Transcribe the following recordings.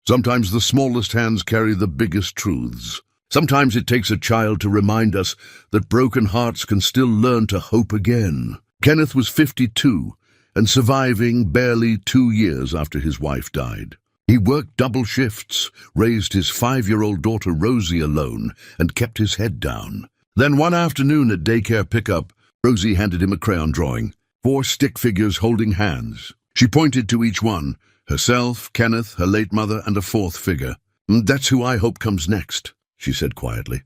Sometimes the smallest hands carry the biggest truths. Sometimes it takes a child to remind us that broken hearts can still learn to hope again. Kenneth was 52 and surviving barely 2 years after his wife died. He worked double shifts, raised his 5-year-old daughter Rosie alone, and kept his head down. Then one afternoon at daycare pickup, Rosie handed him a crayon drawing, 4 stick figures holding hands. She pointed to each one, herself, Kenneth, her late mother, and a 4th figure. "That's who I hope comes next," she said quietly.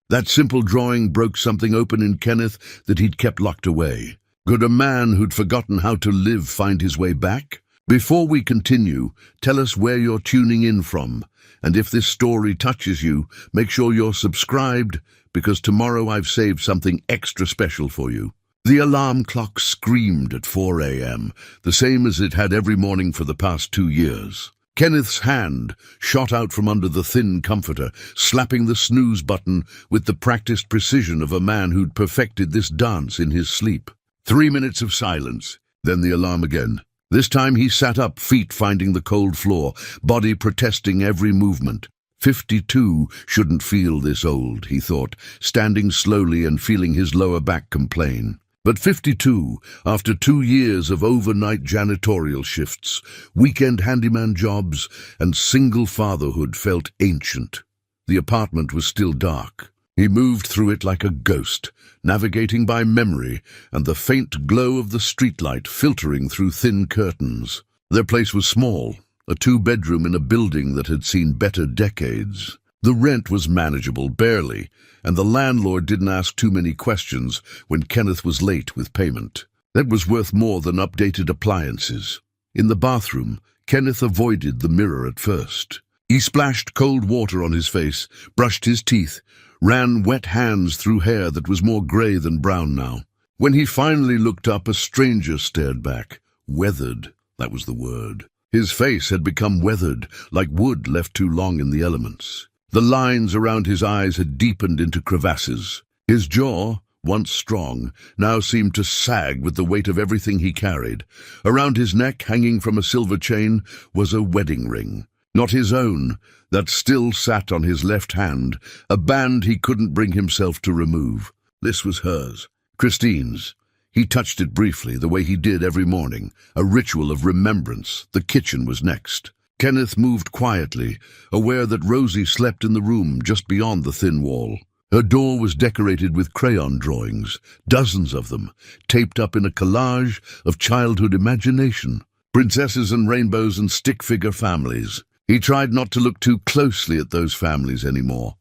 That simple drawing broke something open in Kenneth that he'd kept locked away. Could a man who'd forgotten how to live find his way back? Before we continue, tell us where you're tuning in from, and if this story touches you, make sure you're subscribed, because tomorrow I've saved something extra special for you. The alarm clock screamed at 4 a.m., the same as it had every morning for the past 2 years. Kenneth's hand shot out from under the thin comforter, slapping the snooze button with the practiced precision of a man who'd perfected this dance in his sleep. 3 minutes of silence, then the alarm again. This time he sat up, feet finding the cold floor, body protesting every movement. 52 shouldn't feel this old, he thought, standing slowly and feeling his lower back complain. But 52, after 2 years of overnight janitorial shifts, weekend handyman jobs, and single fatherhood, felt ancient. The apartment was still dark. He moved through it like a ghost, navigating by memory and the faint glow of the streetlight filtering through thin curtains. Their place was small, a 2-bedroom in a building that had seen better decades. The rent was manageable, barely, and the landlord didn't ask too many questions when Kenneth was late with payment. That was worth more than updated appliances. In the bathroom, Kenneth avoided the mirror at first. He splashed cold water on his face, brushed his teeth, ran wet hands through hair that was more grey than brown now. When he finally looked up, a stranger stared back. Weathered, that was the word. His face had become weathered, like wood left too long in the elements. The lines around his eyes had deepened into crevasses. His jaw, once strong, now seemed to sag with the weight of everything he carried. Around his neck, hanging from a silver chain, was a wedding ring. Not his own, that still sat on his left hand, a band he couldn't bring himself to remove. This was hers, Christine's. He touched it briefly, the way he did every morning, a ritual of remembrance. The kitchen was next. Kenneth moved quietly, aware that Rosie slept in the room just beyond the thin wall. Her door was decorated with crayon drawings, dozens of them, taped up in a collage of childhood imagination. Princesses and rainbows and stick-figure families. He tried not to look too closely at those families anymore.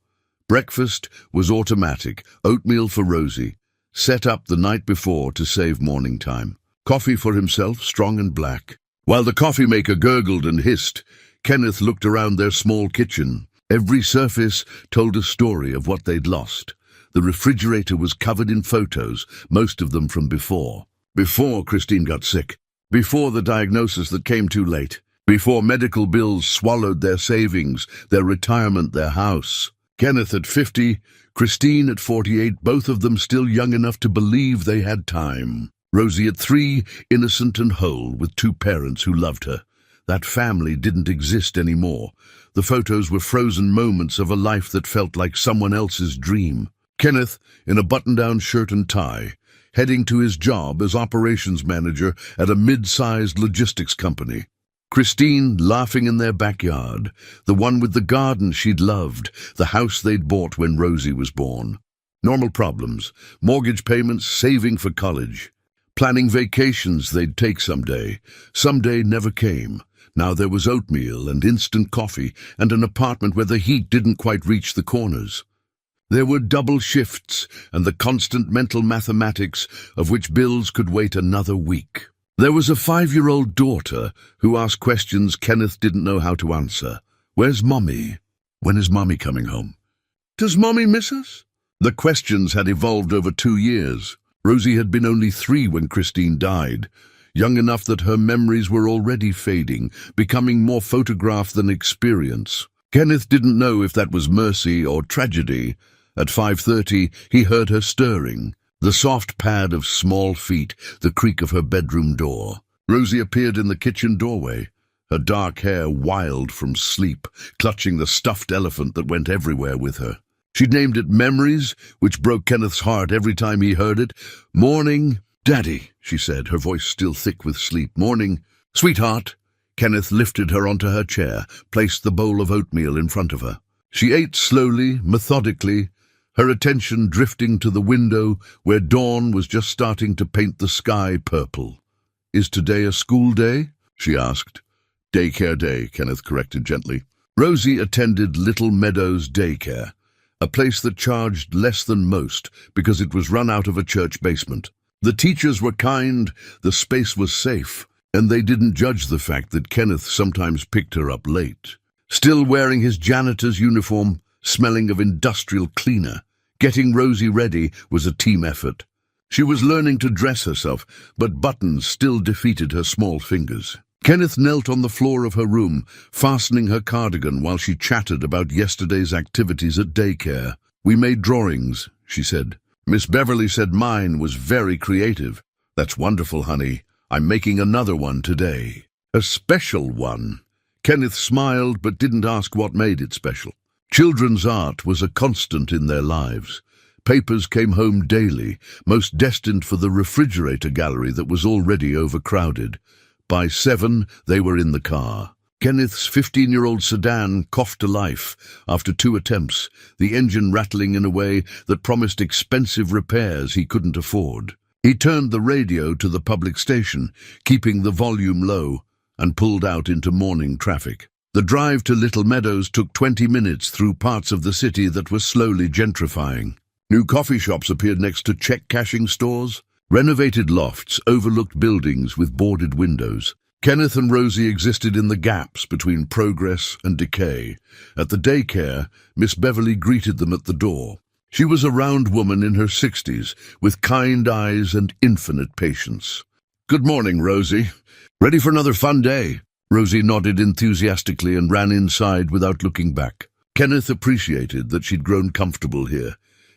Breakfast was automatic, oatmeal for Rosie, set up the night before to save morning time. Coffee for himself, strong and black. While the coffee maker gurgled and hissed, Kenneth looked around their small kitchen. Every surface told a story of what they'd lost. The refrigerator was covered in photos, most of them from before. Before Christine got sick. Before the diagnosis that came too late. Before medical bills swallowed their savings, their retirement, their house. Kenneth at 50, Christine at 48, both of them still young enough to believe they had time. Rosie at 3, innocent and whole, with 2 parents who loved her. That family didn't exist anymore. The photos were frozen moments of a life that felt like someone else's dream. Kenneth, in a button-down shirt and tie, heading to his job as operations manager at a mid-sized logistics company. Christine laughing in their backyard, the one with the garden she'd loved, the house they'd bought when Rosie was born. Normal problems, mortgage payments, saving for college. Planning vacations they'd take someday. Someday never came. Now there was oatmeal and instant coffee and an apartment where the heat didn't quite reach the corners. There were double shifts and the constant mental mathematics of which bills could wait another week. There was a 5-year-old daughter who asked questions Kenneth didn't know how to answer. Where's Mommy? When is Mommy coming home? Does Mommy miss us? The questions had evolved over 2 years. Rosie had been only 3 when Christine died, young enough that her memories were already fading, becoming more photograph than experience. Kenneth didn't know if that was mercy or tragedy. At 5:30, he heard her stirring, the soft pad of small feet, the creak of her bedroom door. Rosie appeared in the kitchen doorway, her dark hair wild from sleep, clutching the stuffed elephant that went everywhere with her. She'd named it Memories, which broke Kenneth's heart every time he heard it. "Morning, Daddy," she said, her voice still thick with sleep. "Morning, sweetheart." Kenneth lifted her onto her chair, placed the bowl of oatmeal in front of her. She ate slowly, methodically, her attention drifting to the window where dawn was just starting to paint the sky purple. "Is today a school day?" she asked. "Daycare day," Kenneth corrected gently. Rosie attended Little Meadows Daycare, a place that charged less than most because it was run out of a church basement. The teachers were kind, the space was safe, and they didn't judge the fact that Kenneth sometimes picked her up late. Still wearing his janitor's uniform, smelling of industrial cleaner, getting Rosie ready was a team effort. She was learning to dress herself, but buttons still defeated her small fingers. Kenneth knelt on the floor of her room, fastening her cardigan while she chatted about yesterday's activities at daycare. "We made drawings," she said. "Miss Beverly said mine was very creative." "That's wonderful, honey. I'm making another one today." "A special one." Kenneth smiled but didn't ask what made it special. Children's art was a constant in their lives. Papers came home daily, most destined for the refrigerator gallery that was already overcrowded. By 7, they were in the car. Kenneth's 15-year-old sedan coughed to life after 2 attempts, the engine rattling in a way that promised expensive repairs he couldn't afford. He turned the radio to the public station, keeping the volume low, and pulled out into morning traffic. The drive to Little Meadows took 20 minutes through parts of the city that were slowly gentrifying. New coffee shops appeared next to check-cashing stores. Renovated lofts overlooked buildings with boarded windows. Kenneth and Rosie existed in the gaps between progress and decay. At the daycare, Miss Beverly greeted them at the door. She was a round woman in her 60s, with kind eyes and infinite patience. "Good morning, Rosie. Ready for another fun day?" Rosie nodded enthusiastically and ran inside without looking back. Kenneth appreciated that she'd grown comfortable here,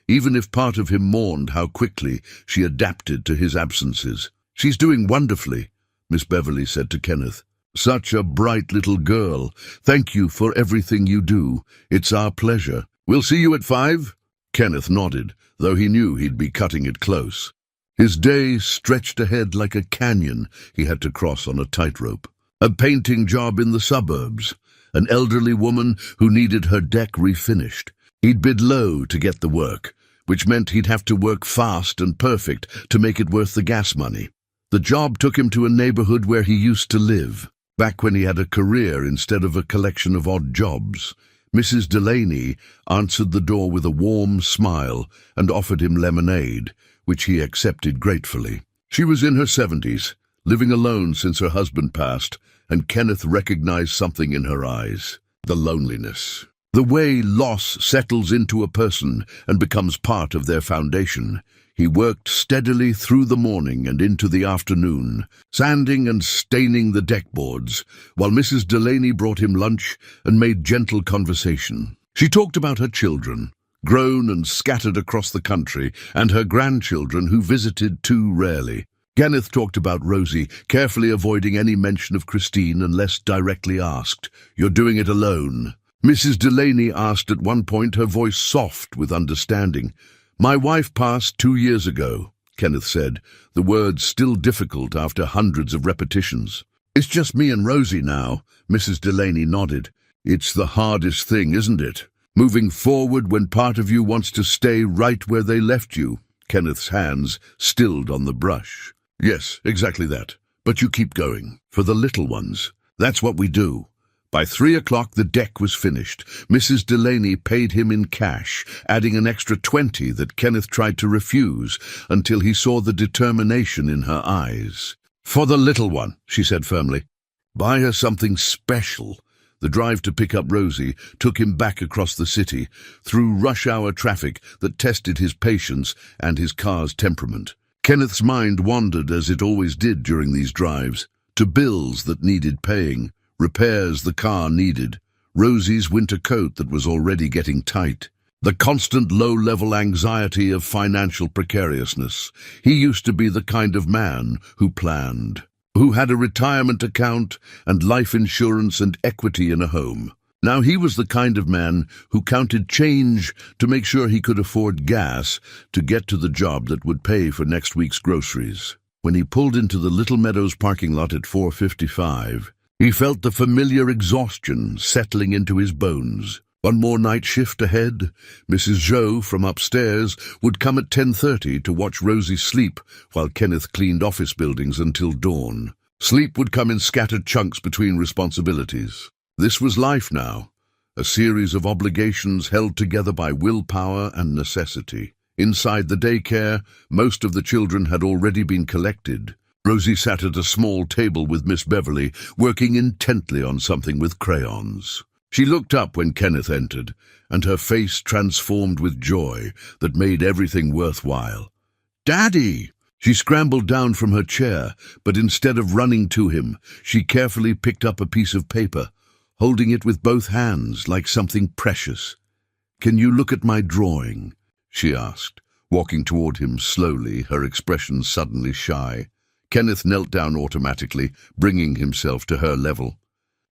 even if part of him mourned how quickly she adapted to his absences. "She's doing wonderfully," Miss Beverly said to Kenneth. "Such a bright little girl. Thank you for everything you do. It's our pleasure. We'll see you at 5? Kenneth nodded, though he knew he'd be cutting it close. His day stretched ahead like a canyon he had to cross on a tightrope. A painting job in the suburbs, an elderly woman who needed her deck refinished. He'd bid low to get the work, which meant he'd have to work fast and perfect to make it worth the gas money. The job took him to a neighborhood where he used to live, back when he had a career instead of a collection of odd jobs. Mrs. Delaney answered the door with a warm smile and offered him lemonade, which he accepted gratefully. She was in her 70s, living alone since her husband passed, and Kenneth recognized something in her eyes: the loneliness. The way loss settles into a person and becomes part of their foundation. He worked steadily through the morning and into the afternoon, sanding and staining the deckboards, while Mrs. Delaney brought him lunch and made gentle conversation. She talked about her children, grown and scattered across the country, and her grandchildren who visited too rarely. Kenneth talked about Rosie, carefully avoiding any mention of Christine unless directly asked. "You're doing it alone?" Mrs. Delaney asked at one point, her voice soft with understanding. "My wife passed 2 years ago," Kenneth said, the words still difficult after hundreds of repetitions. "It's just me and Rosie now," Mrs. Delaney nodded. "It's the hardest thing, isn't it? Moving forward when part of you wants to stay right where they left you." Kenneth's hands stilled on the brush. "Yes, exactly that. But you keep going. For the little ones. That's what we do." By 3 o'clock, the deck was finished. Mrs. Delaney paid him in cash, adding an extra 20 that Kenneth tried to refuse until he saw the determination in her eyes. "For the little one," she said firmly. "Buy her something special." The drive to pick up Rosie took him back across the city, through rush-hour traffic that tested his patience and his car's temperament. Kenneth's mind wandered, as it always did during these drives, to bills that needed paying, repairs the car needed, Rosie's winter coat that was already getting tight, the constant low-level anxiety of financial precariousness. He used to be the kind of man who planned. who had a retirement account and life insurance and equity in a home. Now he was the kind of man who counted change to make sure he could afford gas to get to the job that would pay for next week's groceries. When he pulled into the Little Meadows parking lot at 4:55, he felt the familiar exhaustion settling into his bones. One more night shift ahead. Mrs. Joe from upstairs would come at 10:30 to watch Rosie sleep while Kenneth cleaned office buildings until dawn. Sleep would come in scattered chunks between responsibilities. This was life now, a series of obligations held together by willpower and necessity. Inside the daycare, most of the children had already been collected. Rosie sat at a small table with Miss Beverly, working intently on something with crayons. She looked up when Kenneth entered, and her face transformed with joy that made everything worthwhile. "Daddy!" She scrambled down from her chair, but instead of running to him, she carefully picked up a piece of paper, holding it with both hands like something precious. "Can you look at my drawing?" she asked, walking toward him slowly, her expression suddenly shy. Kenneth knelt down automatically, bringing himself to her level.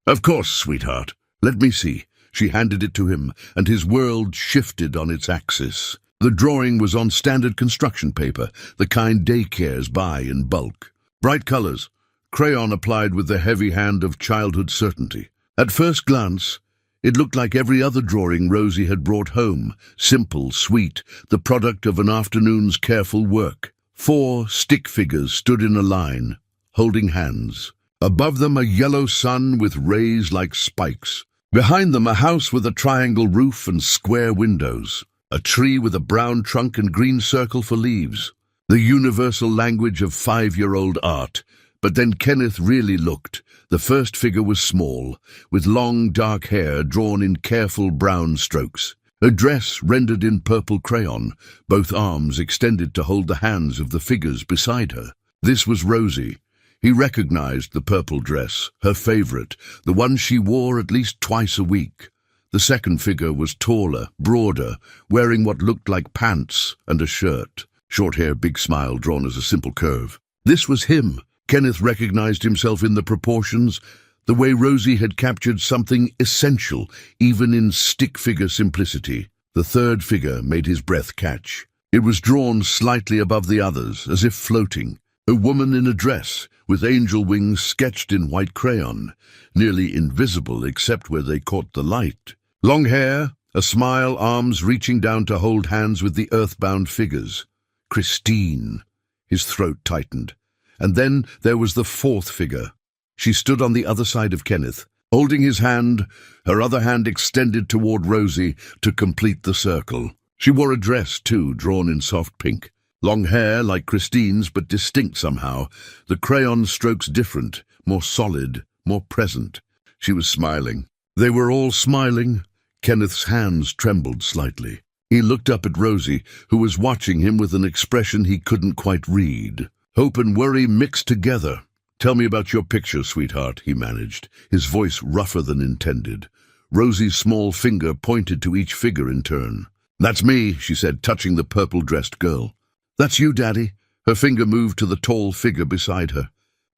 "Of course, sweetheart. Let me see." She handed it to him, and his world shifted on its axis. The drawing was on standard construction paper, the kind daycares buy in bulk. Bright colors, crayon applied with the heavy hand of childhood certainty. At first glance, it looked like every other drawing Rosie had brought home, simple, sweet, the product of an afternoon's careful work. 4 stick figures stood in a line, holding hands. Above them a yellow sun with rays like spikes. Behind them a house with a triangle roof and square windows. A tree with a brown trunk and green circle for leaves. The universal language of 5-year-old art. But then Kenneth really looked. The first figure was small, with long dark hair drawn in careful brown strokes. A dress rendered in purple crayon, both arms extended to hold the hands of the figures beside her. This was Rosie. He recognized the purple dress, her favorite, the one she wore at least twice a week. The second figure was taller, broader, wearing what looked like pants and a shirt. Short hair, big smile drawn as a simple curve. This was him. Kenneth recognized himself in the proportions, the way Rosie had captured something essential, even in stick-figure simplicity. The third figure made his breath catch. It was drawn slightly above the others, as if floating. A woman in a dress, with angel wings sketched in white crayon, nearly invisible except where they caught the light. Long hair, a smile, arms reaching down to hold hands with the earthbound figures. Christine. His throat tightened. And then there was the fourth figure. She stood on the other side of Kenneth, holding his hand, her other hand extended toward Rosie to complete the circle. She wore a dress, too, drawn in soft pink. Long hair, like Christine's, but distinct somehow. The crayon strokes different, more solid, more present. She was smiling. They were all smiling. Kenneth's hands trembled slightly. He looked up at Rosie, who was watching him with an expression he couldn't quite read. Hope and worry mixed together. "Tell me about your picture, sweetheart," he managed, his voice rougher than intended. Rosie's small finger pointed to each figure in turn. "That's me," she said, touching the purple-dressed girl. "That's you, Daddy." Her finger moved to the tall figure beside her.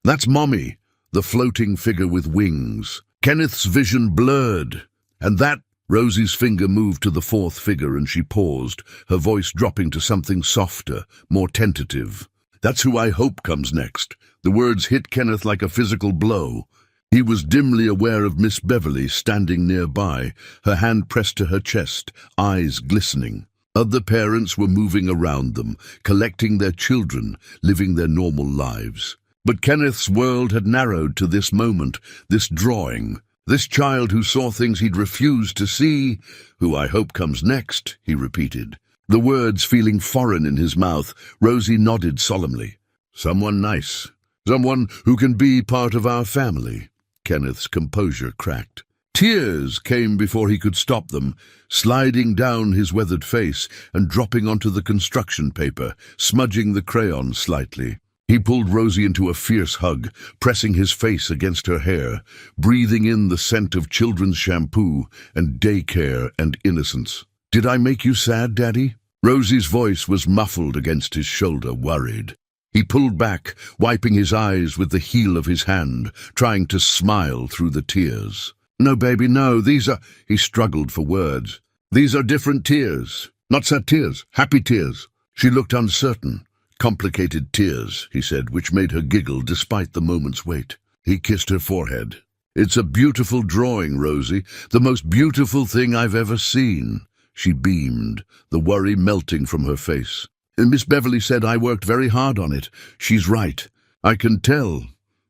"That's Mommy," the floating figure with wings. Kenneth's vision blurred. "And that—" Rosie's finger moved to the fourth figure and she paused, her voice dropping to something softer, more tentative. "That's who I hope comes next." The words hit Kenneth like a physical blow. He was dimly aware of Miss Beverly standing nearby, her hand pressed to her chest, eyes glistening. Other parents were moving around them, collecting their children, living their normal lives. But Kenneth's world had narrowed to this moment, this drawing. This child who saw things he'd refused to see, "Who I hope comes next," he repeated. The words feeling foreign in his mouth, Rosie nodded solemnly. "Someone nice. Someone who can be part of our family." Kenneth's composure cracked. Tears came before he could stop them, sliding down his weathered face and dropping onto the construction paper, smudging the crayon slightly. He pulled Rosie into a fierce hug, pressing his face against her hair, breathing in the scent of children's shampoo and daycare and innocence. "Did I make you sad, Daddy?" Rosie's voice was muffled against his shoulder, worried. He pulled back, wiping his eyes with the heel of his hand, trying to smile through the tears. "No, baby, no, these are—" He struggled for words. "These are different tears. Not sad tears, happy tears." She looked uncertain. "Complicated tears," he said, which made her giggle despite the moment's wait. He kissed her forehead. "It's a beautiful drawing, Rosie. The most beautiful thing I've ever seen." She beamed, the worry melting from her face. "Miss Beverly said I worked very hard on it. She's right. I can tell."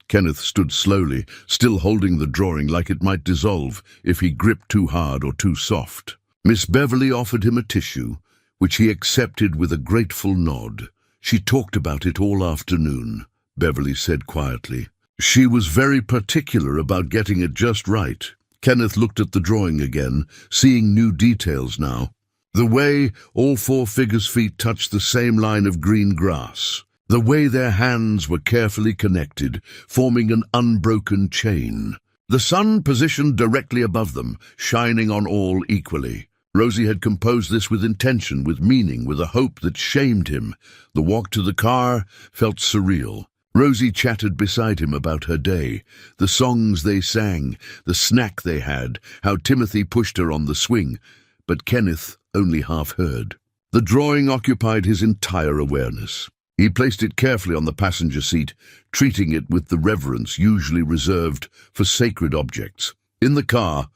Kenneth stood slowly, still holding the drawing like it might dissolve if he gripped too hard or too soft. Miss Beverly offered him a tissue, which he accepted with a grateful nod. "She talked about it all afternoon," Beverly said quietly. "She was very particular about getting it just right." Kenneth looked at the drawing again, seeing new details now. The way all 4 figures' feet touched the same line of green grass. The way their hands were carefully connected, forming an unbroken chain. The sun positioned directly above them, shining on all equally. Rosie had composed this with intention, with meaning, with a hope that shamed him. The walk to the car felt surreal. Rosie chatted beside him about her day, the songs they sang, the snack they had, how Timothy pushed her on the swing. But Kenneth only half heard. The drawing occupied his entire awareness. He placed it carefully on the passenger seat, treating it with the reverence usually reserved for sacred objects. In the car,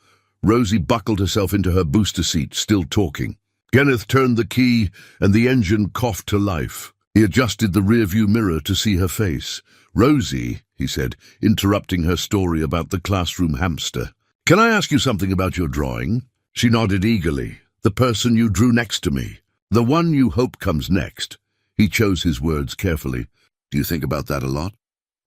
Rosie buckled herself into her booster seat, still talking. Kenneth turned the key, and the engine coughed to life. He adjusted the rearview mirror to see her face. "Rosie," he said, interrupting her story about the classroom hamster, "can I ask you something about your drawing?" She nodded eagerly. "The person you drew next to me. The one you hope comes next." He chose his words carefully. "Do you think about that a lot?"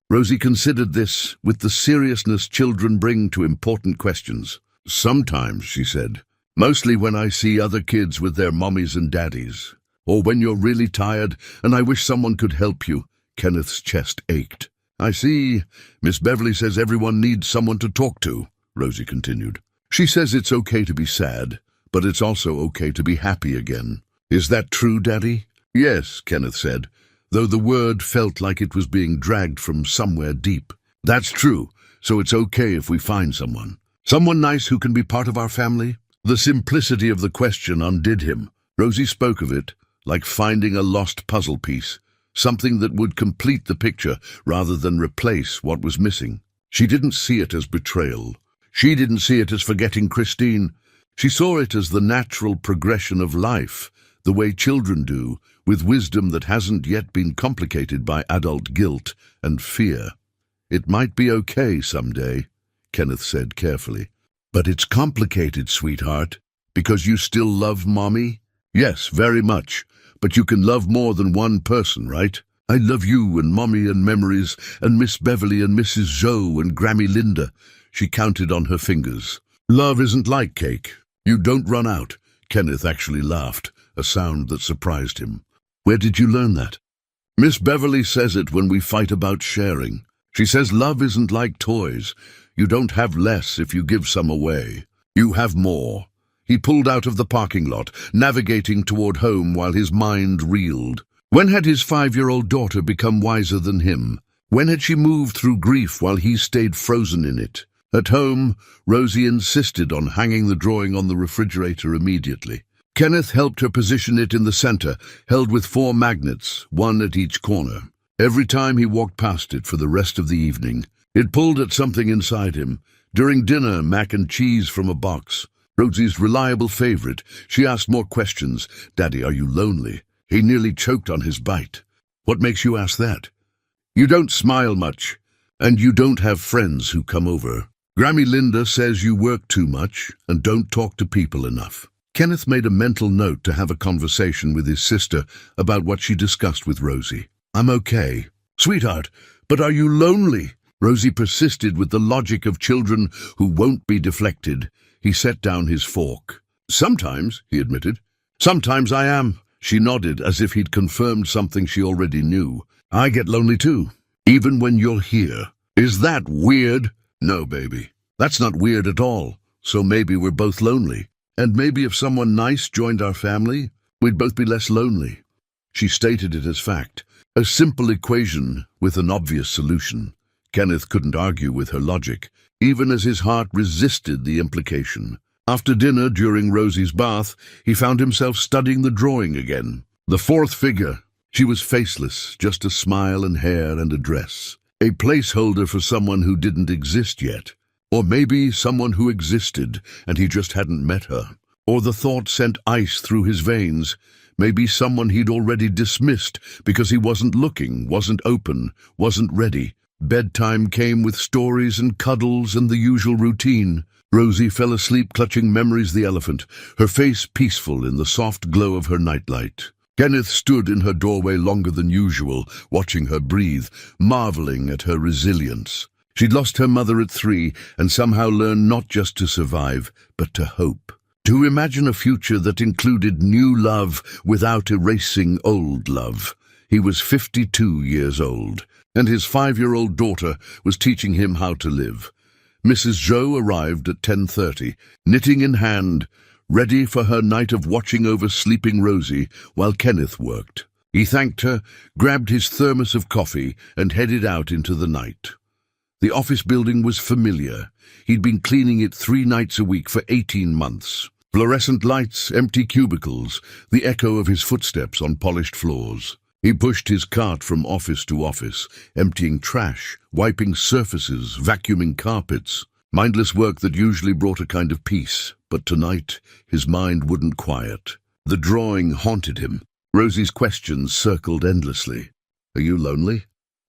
Rosie considered this with the seriousness children bring to important questions. "Sometimes," she said. "Mostly when I see other kids with their mommies and daddies. Or when you're really tired and I wish someone could help you." Kenneth's chest ached. "I see. Miss Beverly says everyone needs someone to talk to," Rosie continued. "She says it's okay to be sad, but it's also okay to be happy again. Is that true, Daddy?" "Yes," Kenneth said, though the word felt like it was being dragged from somewhere deep. "That's true, so it's okay if we find someone. Someone nice who can be part of our family?" The simplicity of the question undid him. Rosie spoke of it like finding a lost puzzle piece, something that would complete the picture rather than replace what was missing. She didn't see it as betrayal. She didn't see it as forgetting Christine. She saw it as the natural progression of life, the way children do, with wisdom that hasn't yet been complicated by adult guilt and fear. "It might be okay someday," Kenneth said carefully. "But it's complicated, sweetheart, because you still love Mommy?" "Yes, very much. But you can love more than one person, right? I love you and Mommy and memories and Miss Beverly and Mrs. Zoe and Grammy Linda." She counted on her fingers. "Love isn't like cake. You don't run out." Kenneth actually laughed, a sound that surprised him. "Where did you learn that?" "Miss Beverly says it when we fight about sharing. She says love isn't like toys. You don't have less if you give some away. You have more." He pulled out of the parking lot, navigating toward home while his mind reeled. When had his 5-year-old daughter become wiser than him? When had she moved through grief while he stayed frozen in it? At home, Rosie insisted on hanging the drawing on the refrigerator immediately. Kenneth helped her position it in the center, held with 4 magnets, one at each corner. Every time he walked past it for the rest of the evening, it pulled at something inside him. During dinner, mac and cheese from a box. Rosie's reliable favorite. She asked more questions. "Daddy, are you lonely?" He nearly choked on his bite. "What makes you ask that?" "You don't smile much, and you don't have friends who come over. Grammy Linda says you work too much and don't talk to people enough." Kenneth made a mental note to have a conversation with his sister about what she discussed with Rosie. "I'm okay." "Sweetheart, but are you lonely?" Rosie persisted with the logic of children who won't be deflected. He set down his fork. "Sometimes," he admitted. "Sometimes I am." She nodded as if he'd confirmed something she already knew. "I get lonely too, even when you're here." "Is that weird?" "No, baby. That's not weird at all. So maybe we're both lonely. And maybe if someone nice joined our family, we'd both be less lonely." She stated it as fact, A simple equation with an obvious solution. Kenneth couldn't argue with her logic, even as his heart resisted the implication. After dinner, during Rosie's bath, he found himself studying the drawing again. The fourth figure. She was faceless, just a smile and hair and a dress. A placeholder for someone who didn't exist yet. Or maybe someone who existed, and he just hadn't met her. Or the thought sent ice through his veins. Maybe someone he'd already dismissed because he wasn't looking, wasn't open, wasn't ready. Bedtime came with stories and cuddles and the usual routine. Rosie fell asleep clutching Memory's the elephant, her face peaceful in the soft glow of her nightlight. Kenneth stood in her doorway longer than usual, watching her breathe, marveling at her resilience. She'd lost her mother at 3 and somehow learned not just to survive, but to hope. To imagine a future that included new love without erasing old love. He was 52 years old, and his 5-year-old daughter was teaching him how to live. Mrs. Zhou arrived at 10:30, knitting in hand, ready for her night of watching over sleeping Rosie while Kenneth worked. He thanked her, grabbed his thermos of coffee, and headed out into the night. The office building was familiar. He'd been cleaning it 3 nights a week for 18 months. Fluorescent lights, empty cubicles, the echo of his footsteps on polished floors. He pushed his cart from office to office, emptying trash, wiping surfaces, vacuuming carpets. Mindless work that usually brought a kind of peace, but tonight his mind wouldn't quiet. The drawing haunted him. Rosie's questions circled endlessly. Are you lonely?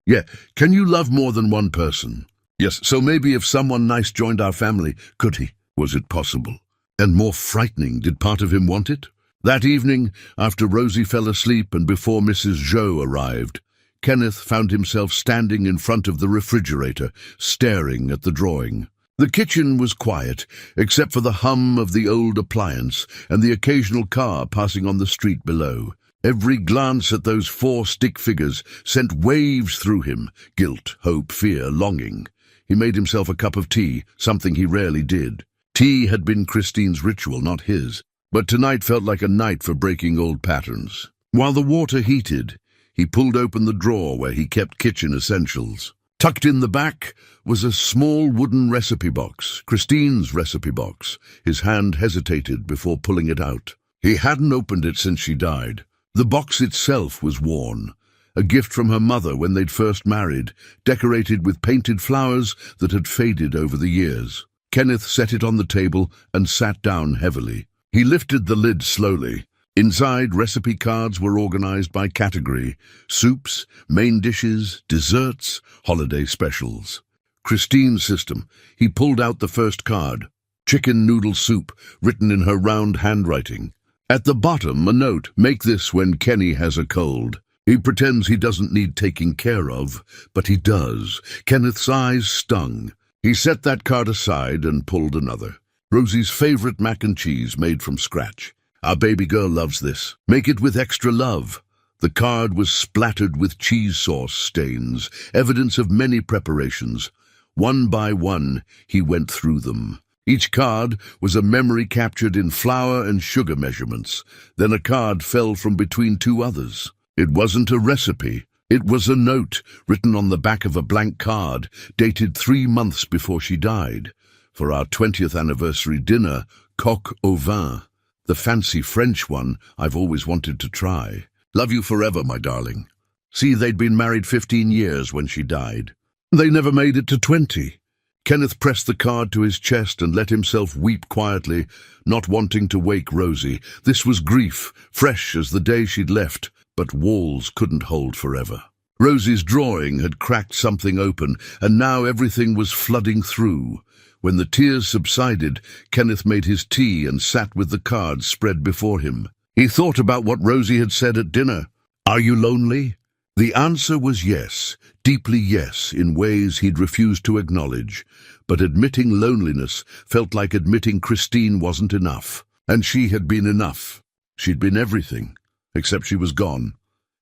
Yeah. Can you love more than one person? Yes. So maybe if someone nice joined our family, could he? Was it possible? And more frightening, did part of him want it? That evening, after Rosie fell asleep and before Mrs. Zhou arrived, Kenneth found himself standing in front of the refrigerator, staring at the drawing. The kitchen was quiet, except for the hum of the old appliance and the occasional car passing on the street below. Every glance at those 4 stick figures sent waves through him, guilt, hope, fear, longing. He made himself a cup of tea, something he rarely did. Tea had been Christine's ritual, not his, but tonight felt like a night for breaking old patterns. While the water heated, he pulled open the drawer where he kept kitchen essentials. Tucked in the back was a small wooden recipe box, Christine's recipe box. His hand hesitated before pulling it out. He hadn't opened it since she died. The box itself was worn, a gift from her mother when they'd first married, decorated with painted flowers that had faded over the years. Kenneth set it on the table and sat down heavily. He lifted the lid slowly. Inside, recipe cards were organized by category: soups, main dishes, desserts, holiday specials. Christine's system. He pulled out the first card. Chicken noodle soup, written in her round handwriting. At the bottom, a note: make this when Kenny has a cold. He pretends he doesn't need taking care of, but he does. Kenneth's eyes stung. He set that card aside and pulled another. Rosie's favorite mac and cheese made from scratch. Our baby girl loves this. Make it with extra love. The card was splattered with cheese sauce stains, evidence of many preparations. One by one, he went through them. Each card was a memory captured in flour and sugar measurements. Then a card fell from between 2 others. It wasn't a recipe. It was a note written on the back of a blank card, dated 3 months before she died. For our 20th anniversary dinner, coq au vin. The fancy French one I've always wanted to try. Love you forever, my darling. See, they'd been married 15 years when she died. They never made it to 20. Kenneth pressed the card to his chest and let himself weep quietly, not wanting to wake Rosie. This was grief, fresh as the day she'd left, but walls couldn't hold forever. Rosie's drawing had cracked something open, and now everything was flooding through. When the tears subsided, Kenneth made his tea and sat with the cards spread before him. He thought about what Rosie had said at dinner. Are you lonely? The answer was yes, deeply yes, in ways he'd refused to acknowledge. But admitting loneliness felt like admitting Christine wasn't enough. And she had been enough. She'd been everything, except she was gone.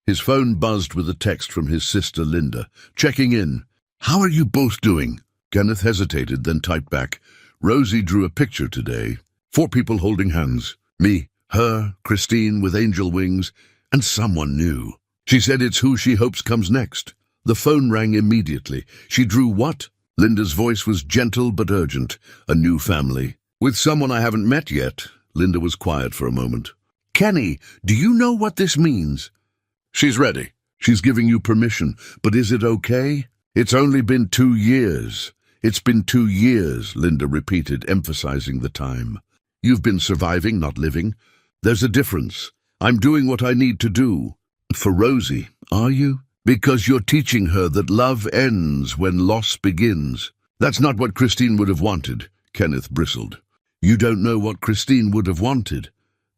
His phone buzzed with a text from his sister Linda, checking in. How are you both doing? Kenneth hesitated, then typed back. Rosie drew a picture today. 4 people holding hands. Me, her, Christine with angel wings, and someone new. She said it's who she hopes comes next. The phone rang immediately. She drew what? Linda's voice was gentle but urgent. A new family. With someone I haven't met yet. Linda was quiet for a moment. Kenny, do you know what this means? She's ready. She's giving you permission. But is it okay? It's only been 2 years. It's been 2 years, Linda repeated, emphasizing the time. You've been surviving, not living. There's a difference. I'm doing what I need to do. For Rosie, are you? Because you're teaching her that love ends when loss begins. That's not what Christine would have wanted, Kenneth bristled. You don't know what Christine would have wanted.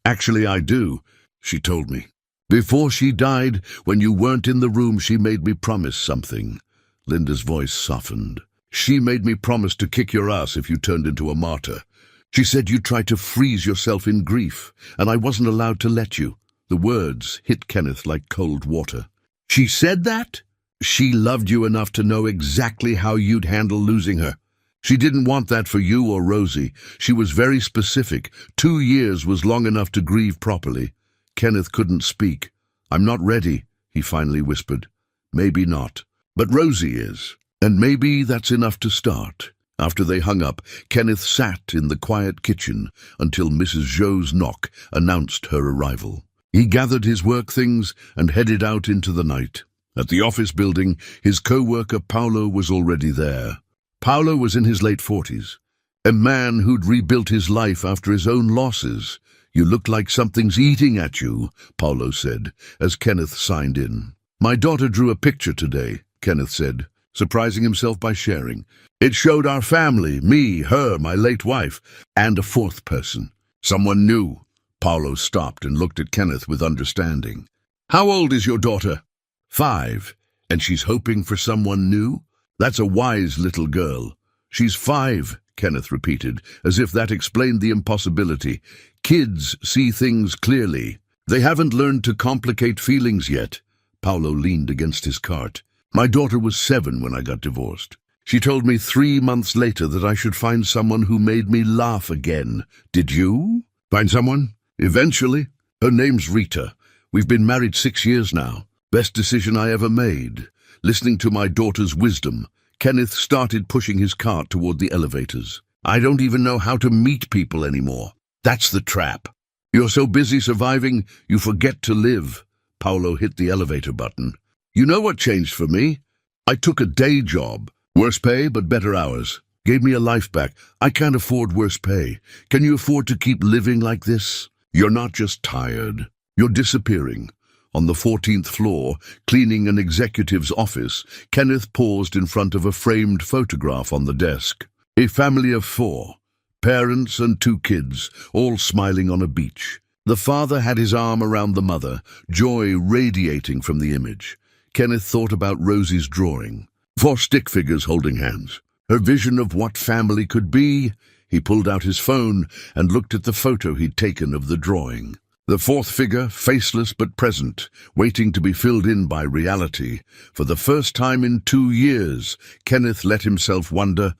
Actually, I do, she told me. Before she died, when you weren't in the room, she made me promise something. Linda's voice softened. She made me promise to kick your ass if you turned into a martyr. She said you tried to freeze yourself in grief, and I wasn't allowed to let you. The words hit Kenneth like cold water. She said that? She loved you enough to know exactly how you'd handle losing her. She didn't want that for you or Rosie. She was very specific. 2 years was long enough to grieve properly. Kenneth couldn't speak. I'm not ready, he finally whispered. Maybe not. But Rosie is. And maybe that's enough to start. After they hung up, Kenneth sat in the quiet kitchen until Mrs. Zhou's knock announced her arrival. He gathered his work things and headed out into the night. At the office building, his co-worker Paulo was already there. Paulo was in his late 40s, a man who'd rebuilt his life after his own losses. You look like something's eating at you, Paulo said, as Kenneth signed in. My daughter drew a picture today, Kenneth said, surprising himself by sharing. It showed our family, me, her, my late wife, and a 4th person. Someone new. Paulo stopped and looked at Kenneth with understanding. How old is your daughter? 5. And she's hoping for someone new? That's a wise little girl. She's 5, Kenneth repeated, as if that explained the impossibility. Kids see things clearly. They haven't learned to complicate feelings yet. Paulo leaned against his cart. My daughter was 7 when I got divorced. She told me 3 months later that I should find someone who made me laugh again. Did you? Find someone? Eventually. Her name's Rita. We've been married 6 years now. Best decision I ever made. Listening to my daughter's wisdom, Kenneth started pushing his cart toward the elevators. I don't even know how to meet people anymore. That's the trap. You're so busy surviving, you forget to live. Paulo hit the elevator button. You know what changed for me? I took a day job. Worse pay, but better hours. Gave me a life back. I can't afford worse pay. Can you afford to keep living like this? You're not just tired. You're disappearing. On the 14th floor, cleaning an executive's office, Kenneth paused in front of a framed photograph on the desk. A family of 4, parents and 2 kids, all smiling on a beach. The father had his arm around the mother, joy radiating from the image. Kenneth thought about Rosie's drawing. 4 stick figures holding hands. Her vision of what family could be. He pulled out his phone and looked at the photo he'd taken of the drawing. The 4th figure, faceless but present, waiting to be filled in by reality. For the first time in 2 years, Kenneth let himself wonder,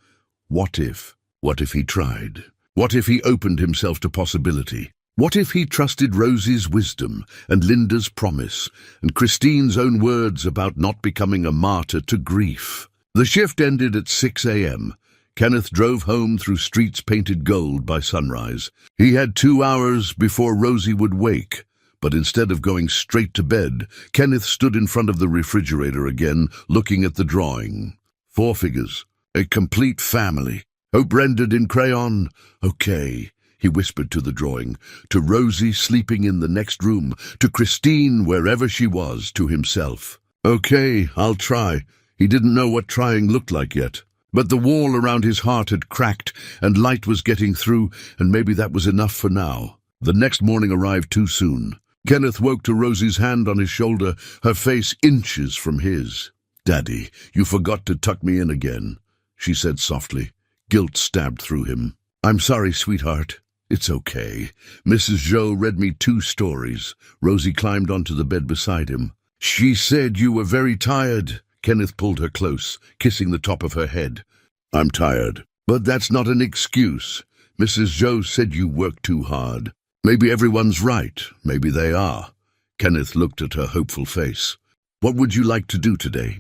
what if? What if he tried? What if he opened himself to possibility? What if he trusted Rosie's wisdom and Linda's promise and Christine's own words about not becoming a martyr to grief? The shift ended at 6 a.m. Kenneth drove home through streets painted gold by sunrise. He had 2 hours before Rosie would wake, but instead of going straight to bed, Kenneth stood in front of the refrigerator again, looking at the drawing. 4 figures, a complete family. Hope rendered in crayon. Okay, he whispered to the drawing, to Rosie sleeping in the next room, to Christine wherever she was, to himself. Okay, I'll try. He didn't know what trying looked like yet. But the wall around his heart had cracked, and light was getting through, and maybe that was enough for now. The next morning arrived too soon. Kenneth woke to Rosie's hand on his shoulder, her face inches from his. Daddy, you forgot to tuck me in again, she said softly. Guilt stabbed through him. I'm sorry, sweetheart. It's okay. Mrs. Zhou read me 2 stories. Rosie climbed onto the bed beside him. She said you were very tired. Kenneth pulled her close, kissing the top of her head. I'm tired. But that's not an excuse. Mrs. Zhou said you work too hard. Maybe everyone's right. Maybe they are. Kenneth looked at her hopeful face. What would you like to do today?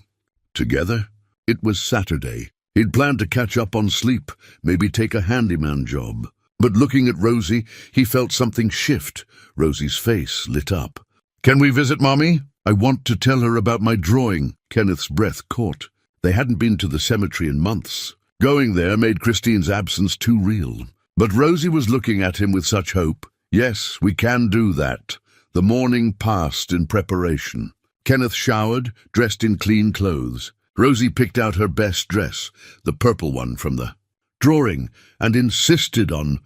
Together? It was Saturday. He'd planned to catch up on sleep, maybe take a handyman job. But looking at Rosie, he felt something shift. Rosie's face lit up. Can we visit Mommy? I want to tell her about my drawing. Kenneth's breath caught. They hadn't been to the cemetery in months. Going there made Christine's absence too real. But Rosie was looking at him with such hope. Yes, we can do that. The morning passed in preparation. Kenneth showered, dressed in clean clothes. Rosie picked out her best dress, the purple one from the drawing, and insisted on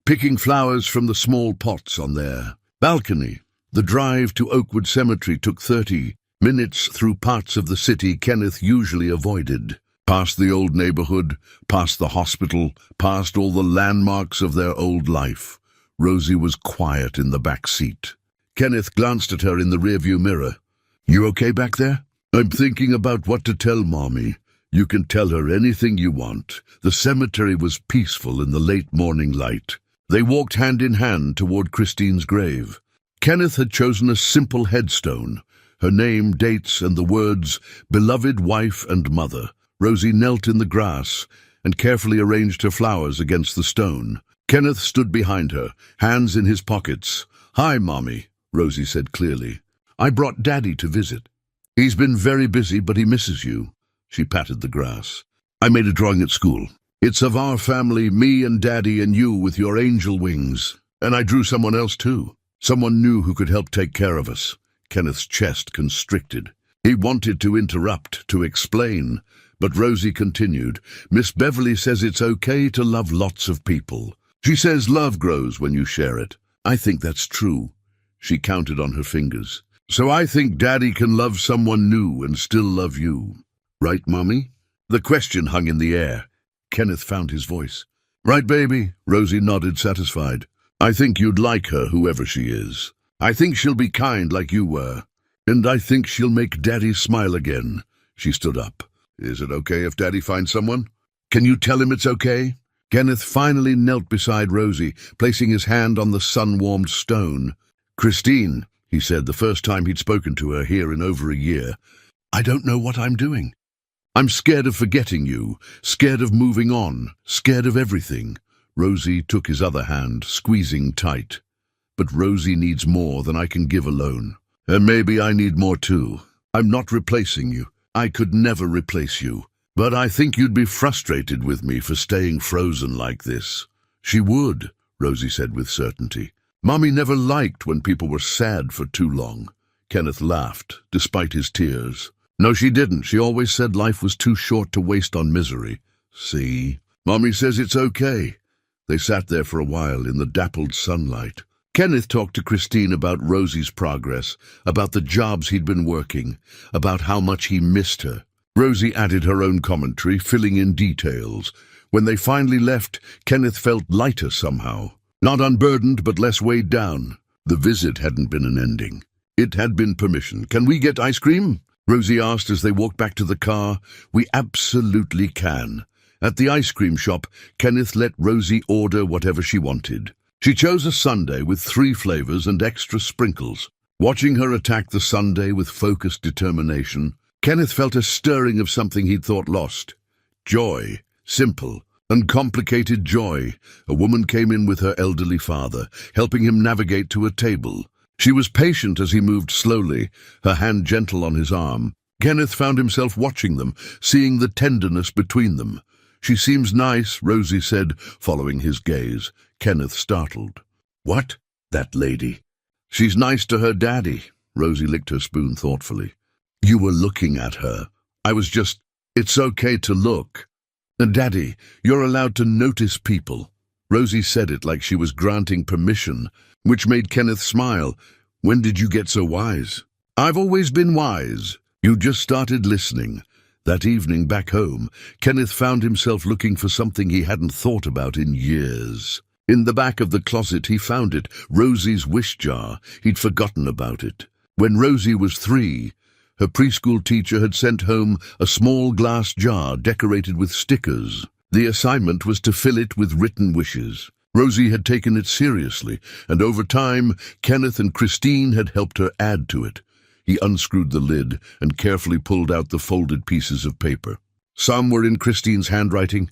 picking flowers from the small pots on their balcony. The drive to Oakwood Cemetery took 30 minutes through parts of the city Kenneth usually avoided. Past the old neighborhood, past the hospital, past all the landmarks of their old life. Rosie was quiet in the back seat. Kenneth glanced at her in the rearview mirror. You okay back there? I'm thinking about what to tell Mommy. You can tell her anything you want. The cemetery was peaceful in the late morning light. They walked hand in hand toward Christine's grave. Kenneth had chosen a simple headstone, her name, dates, and the words, beloved wife and mother. Rosie knelt in the grass and carefully arranged her flowers against the stone. Kenneth stood behind her, hands in his pockets. Hi, Mommy, Rosie said clearly. I brought Daddy to visit. He's been very busy, but he misses you. She patted the grass. I made a drawing at school. It's of our family, me and Daddy and you with your angel wings. And I drew someone else too. Someone new who could help take care of us. Kenneth's chest constricted. He wanted to interrupt, to explain, but Rosie continued. Miss Beverly says it's okay to love lots of people. She says love grows when you share it. I think that's true. She counted on her fingers. So I think Daddy can love someone new and still love you. Right, Mommy? The question hung in the air. Kenneth found his voice. Right, baby, Rosie nodded, satisfied. I think you'd like her, whoever she is. I think she'll be kind like you were. And I think she'll make Daddy smile again. She stood up. Is it okay if Daddy finds someone? Can you tell him it's okay? Kenneth finally knelt beside Rosie, placing his hand on the sun-warmed stone. Christine, he said the first time he'd spoken to her here in over a year, I don't know what I'm doing. I'm scared of forgetting you, scared of moving on, scared of everything. Rosie took his other hand, squeezing tight. But Rosie needs more than I can give alone. And maybe I need more too. I'm not replacing you. I could never replace you. But I think you'd be frustrated with me for staying frozen like this. She would, Rosie said with certainty. Mommy never liked when people were sad for too long. Kenneth laughed, despite his tears. No, she didn't. She always said life was too short to waste on misery. See? Mommy says it's okay. They sat there for a while in the dappled sunlight. Kenneth talked to Christine about Rosie's progress, about the jobs he'd been working, about how much he missed her. Rosie added her own commentary, filling in details. When they finally left, Kenneth felt lighter somehow. Not unburdened, but less weighed down. The visit hadn't been an ending. It had been permission. Can we get ice cream? Rosie asked as they walked back to the car. We absolutely can. At the ice cream shop, Kenneth let Rosie order whatever she wanted. She chose a sundae with 3 flavors and extra sprinkles. Watching her attack the sundae with focused determination, Kenneth felt a stirring of something he'd thought lost. Joy. Simple, uncomplicated joy. A woman came in with her elderly father, helping him navigate to a table. She was patient as he moved slowly, her hand gentle on his arm. Kenneth found himself watching them, seeing the tenderness between them. She seems nice, Rosie said, following his gaze. Kenneth startled. What? That lady. She's nice to her daddy. Rosie licked her spoon thoughtfully. You were looking at her. I was just... It's okay to look. And Daddy, you're allowed to notice people. Rosie said it like she was granting permission, which made Kenneth smile. When did you get so wise? I've always been wise. You just started listening. That evening back home, Kenneth found himself looking for something he hadn't thought about in years. In the back of the closet he found it, Rosie's wish jar. He'd forgotten about it. When Rosie was 3, her preschool teacher had sent home a small glass jar decorated with stickers. The assignment was to fill it with written wishes. Rosie had taken it seriously, and over time, Kenneth and Christine had helped her add to it. He unscrewed the lid and carefully pulled out the folded pieces of paper. Some were in Christine's handwriting,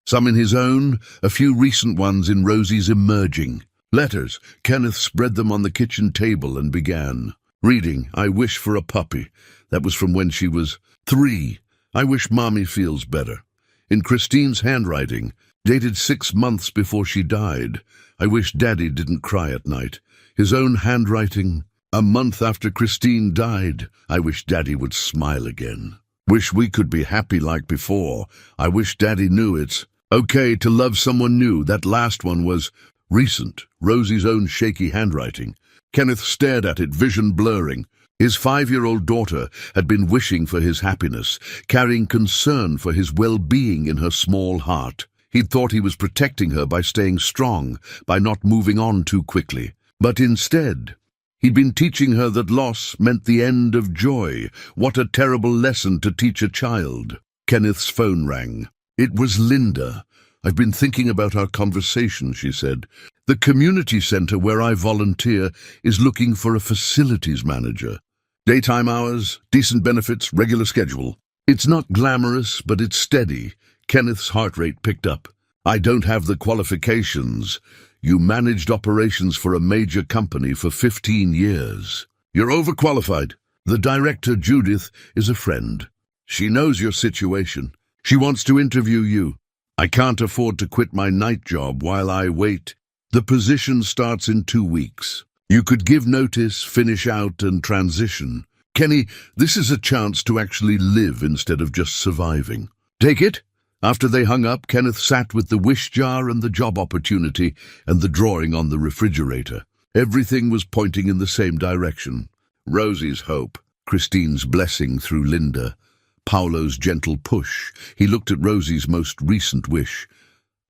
some in his own, a few recent ones in Rosie's emerging. Letters. Kenneth spread them on the kitchen table and began. Reading, "I wish for a puppy." That was from when she was 3. "I wish Mommy feels better." In Christine's handwriting, dated 6 months before she died. "I wish Daddy didn't cry at night." His own handwriting, "A month after Christine died. I wish Daddy would smile again. Wish we could be happy like before. I wish Daddy knew it's okay to love someone new." That last one was recent, Rosie's own shaky handwriting. Kenneth stared at it, vision blurring. His 5-year-old daughter had been wishing for his happiness, carrying concern for his well-being in her small heart. He'd thought he was protecting her by staying strong, by not moving on too quickly. But instead, he'd been teaching her that loss meant the end of joy. What a terrible lesson to teach a child. Kenneth's phone rang. It was Linda. "I've been thinking about our conversation," she said. "The community center where I volunteer is looking for a facilities manager. Daytime hours, decent benefits, regular schedule. It's not glamorous, but it's steady." Kenneth's heart rate picked up. "I don't have the qualifications. You managed operations for a major company for 15 years. You're overqualified. The director, Judith, is a friend. She knows your situation. She wants to interview you. I can't afford to quit my night job while I wait. The position starts in 2 weeks. You could give notice, finish out, and transition. Kenny, this is a chance to actually live instead of just surviving. Take it?" After they hung up, Kenneth sat with the wish jar and the job opportunity and the drawing on the refrigerator. Everything was pointing in the same direction. Rosie's hope, Christine's blessing through Linda, Paolo's gentle push. He looked at Rosie's most recent wish.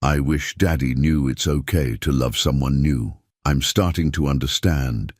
"I wish Daddy knew it's okay to love someone new. I'm starting to understand."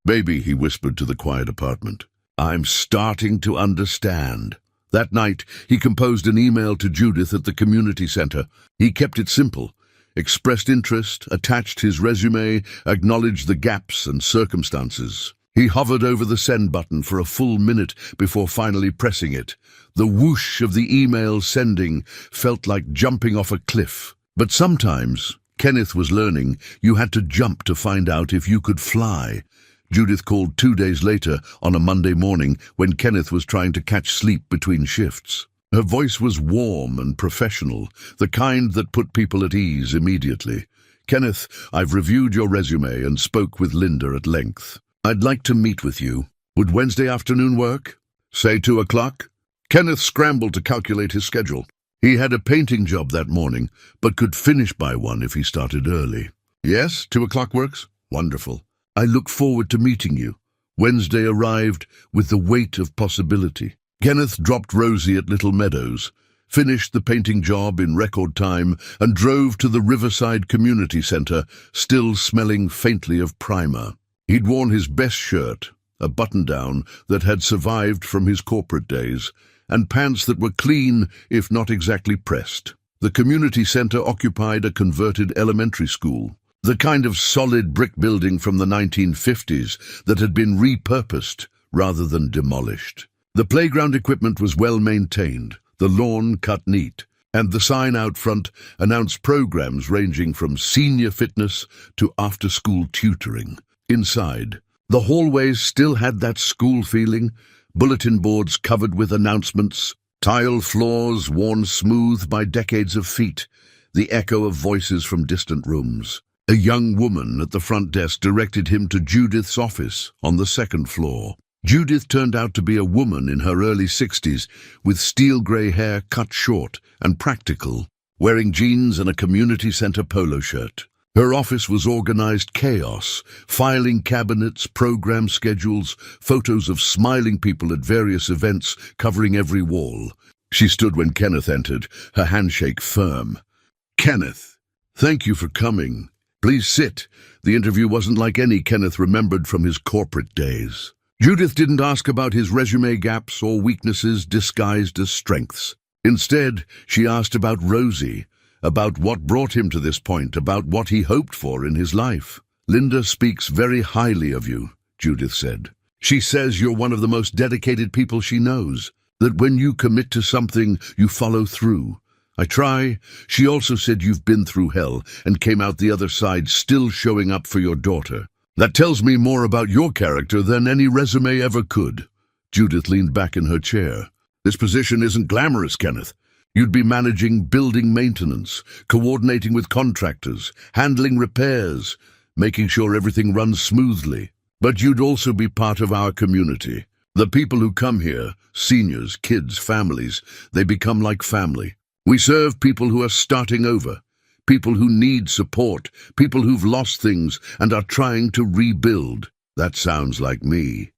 "Baby," he whispered to the quiet apartment, "I'm starting to understand." That night, he composed an email to Judith at the community center. He kept it simple, expressed interest, attached his resume, acknowledged the gaps and circumstances. He hovered over the send button for a full minute before finally pressing it. The whoosh of the email sending felt like jumping off a cliff. But sometimes, Kenneth was learning, you had to jump to find out if you could fly. Judith called 2 days later on a Monday morning when Kenneth was trying to catch sleep between shifts. Her voice was warm and professional, the kind that put people at ease immediately. "Kenneth, I've reviewed your resume and spoke with Linda at length. I'd like to meet with you. Would Wednesday afternoon work? Say 2 o'clock? Kenneth scrambled to calculate his schedule. He had a painting job that morning, but could finish by 1 if he started early. "Yes, 2 o'clock works? Wonderful. I look forward to meeting you." Wednesday arrived with the weight of possibility. Kenneth dropped Rosie at Little Meadows, finished the painting job in record time, and drove to the Riverside Community Center, still smelling faintly of primer. He'd worn his best shirt, a button-down that had survived from his corporate days, and pants that were clean, if not exactly pressed. The community center occupied a converted elementary school, the kind of solid brick building from the 1950s that had been repurposed rather than demolished. The playground equipment was well maintained, the lawn cut neat, and the sign out front announced programs ranging from senior fitness to after-school tutoring. Inside, the hallways still had that school feeling, bulletin boards covered with announcements, tile floors worn smooth by decades of feet, the echo of voices from distant rooms. A young woman at the front desk directed him to Judith's office on the 2nd floor. Judith turned out to be a woman in her early 60s, with steel-grey hair cut short and practical, wearing jeans and a community center polo shirt. Her office was organized chaos, filing cabinets, program schedules, photos of smiling people at various events covering every wall. She stood when Kenneth entered, her handshake firm. "Kenneth, thank you for coming. Please sit." The interview wasn't like any Kenneth remembered from his corporate days. Judith didn't ask about his resume gaps or weaknesses disguised as strengths. Instead, she asked about Rosie, about what brought him to this point, about what he hoped for in his life. "Linda speaks very highly of you," Judith said. She says you're one of the most dedicated people she knows, that when you commit to something, you follow through. I try. She also said you've been through hell and came out the other side still showing up for your daughter. That tells me more about your character than any resume ever could. Judith leaned back in her chair. This position isn't glamorous, Kenneth. You'd be managing building maintenance, coordinating with contractors, handling repairs, making sure everything runs smoothly. But you'd also be part of our community. The people who come here, seniors, kids, families, they become like family. We serve people who are starting over, people who need support, people who've lost things and are trying to rebuild. That sounds like me,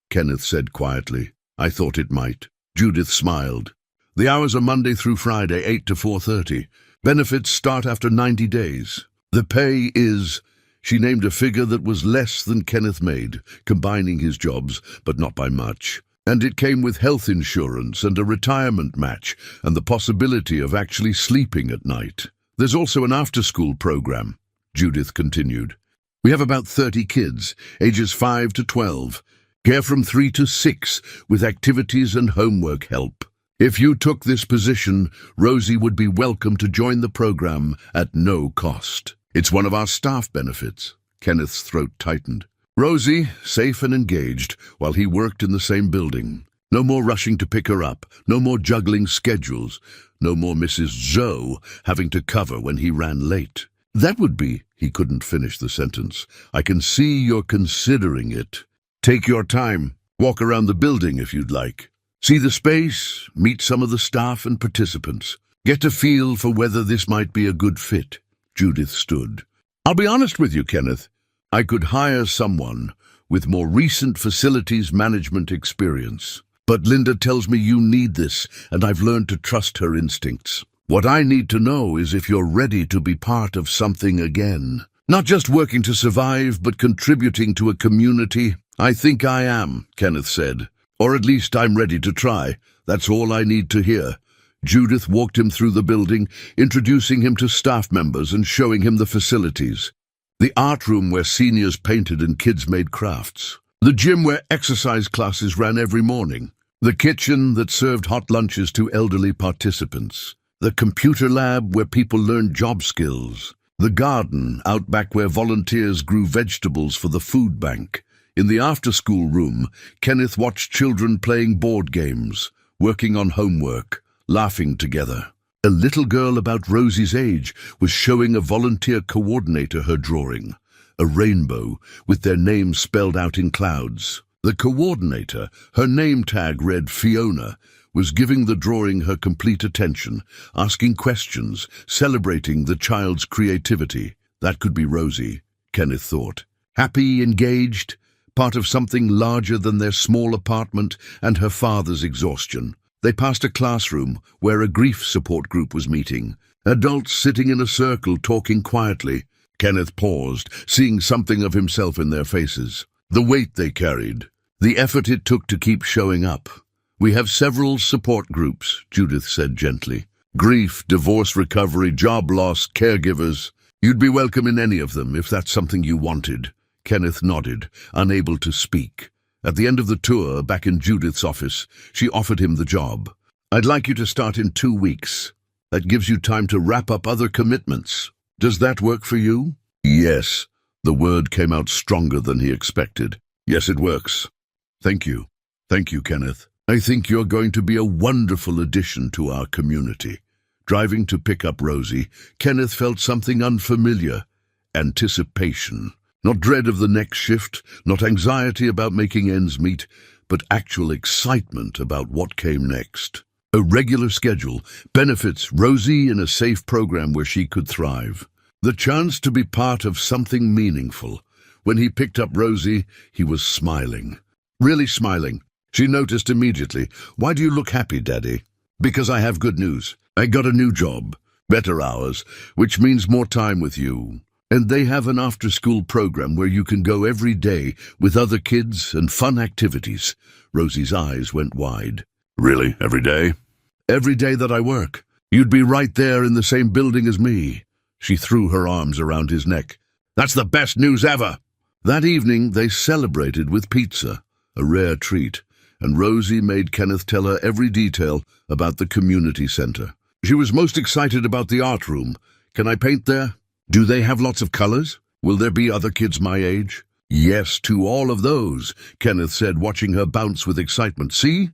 Kenneth said quietly. I thought it might. Judith smiled. The hours are Monday through Friday, 8 to 4:30. Benefits start after 90 days. The pay is... She named a figure that was less than Kenneth made, combining his jobs, but not by much. And it came with health insurance and a retirement match and the possibility of actually sleeping at night. There's also an after-school program, Judith continued. We have about 30 kids, ages 5 to 12, care from 3 to 6, with activities and homework help. If you took this position, Rosie would be welcome to join the program at no cost. It's one of our staff benefits. Kenneth's throat tightened. Rosie, safe and engaged, while he worked in the same building. No more rushing to pick her up, no more juggling schedules, no more Mrs. Zoe having to cover when he ran late. That would be, he couldn't finish the sentence. I can see you're considering it. Take your time. Walk around the building if you'd like. See the space, meet some of the staff and participants. Get a feel for whether this might be a good fit. Judith stood. I'll be honest with you, Kenneth. I could hire someone with more recent facilities management experience. But Linda tells me you need this, and I've learned to trust her instincts. What I need to know is if you're ready to be part of something again. Not just working to survive, but contributing to a community. I think I am, Kenneth said. Or at least I'm ready to try. That's all I need to hear. Judith walked him through the building, introducing him to staff members and showing him the facilities. The art room where seniors painted and kids made crafts. The gym where exercise classes ran every morning. The kitchen that served hot lunches to elderly participants. The computer lab where people learned job skills. The garden out back where volunteers grew vegetables for the food bank. In the after-school room, Kenneth watched children playing board games, working on homework, laughing together. A little girl about Rosie's age was showing a volunteer coordinator her drawing, a rainbow with their names spelled out in clouds. The coordinator, her name tag read Fiona, was giving the drawing her complete attention, asking questions, celebrating the child's creativity. That could be Rosie, Kenneth thought. Happy, engaged, part of something larger than their small apartment and her father's exhaustion. They passed a classroom where a grief support group was meeting. Adults sitting in a circle talking quietly. Kenneth paused, seeing something of himself in their faces. The weight they carried. The effort it took to keep showing up. We have several support groups, Judith said gently. Grief, divorce recovery, job loss, caregivers. You'd be welcome in any of them if that's something you wanted. Kenneth nodded, unable to speak. At the end of the tour, back in Judith's office, she offered him the job. I'd like you to start in 2 weeks. That gives you time to wrap up other commitments. Does that work for you? Yes. The word came out stronger than he expected. Yes, it works. Thank you. Thank you, Kenneth. I think you're going to be a wonderful addition to our community. Driving to pick up Rosie, Kenneth felt something unfamiliar. Anticipation. Not dread of the next shift, not anxiety about making ends meet, but actual excitement about what came next. A regular schedule, benefits, Rosie in a safe program where she could thrive. The chance to be part of something meaningful. When he picked up Rosie, he was smiling. Really smiling. She noticed immediately. Why do you look happy, Daddy? Because I have good news. I got a new job. Better hours, which means more time with you. And they have an after-school program where you can go every day with other kids and fun activities. Rosie's eyes went wide. Really? Every day? Every day that I work. You'd be right there in the same building as me. She threw her arms around his neck. That's the best news ever! That evening, they celebrated with pizza. a rare treat, and Rosie made Kenneth tell her every detail about the community center. She was most excited about the art room. Can I paint there? Do they have lots of colors? Will there be other kids my age? Yes, to all of those, Kenneth said, watching her bounce with excitement. See?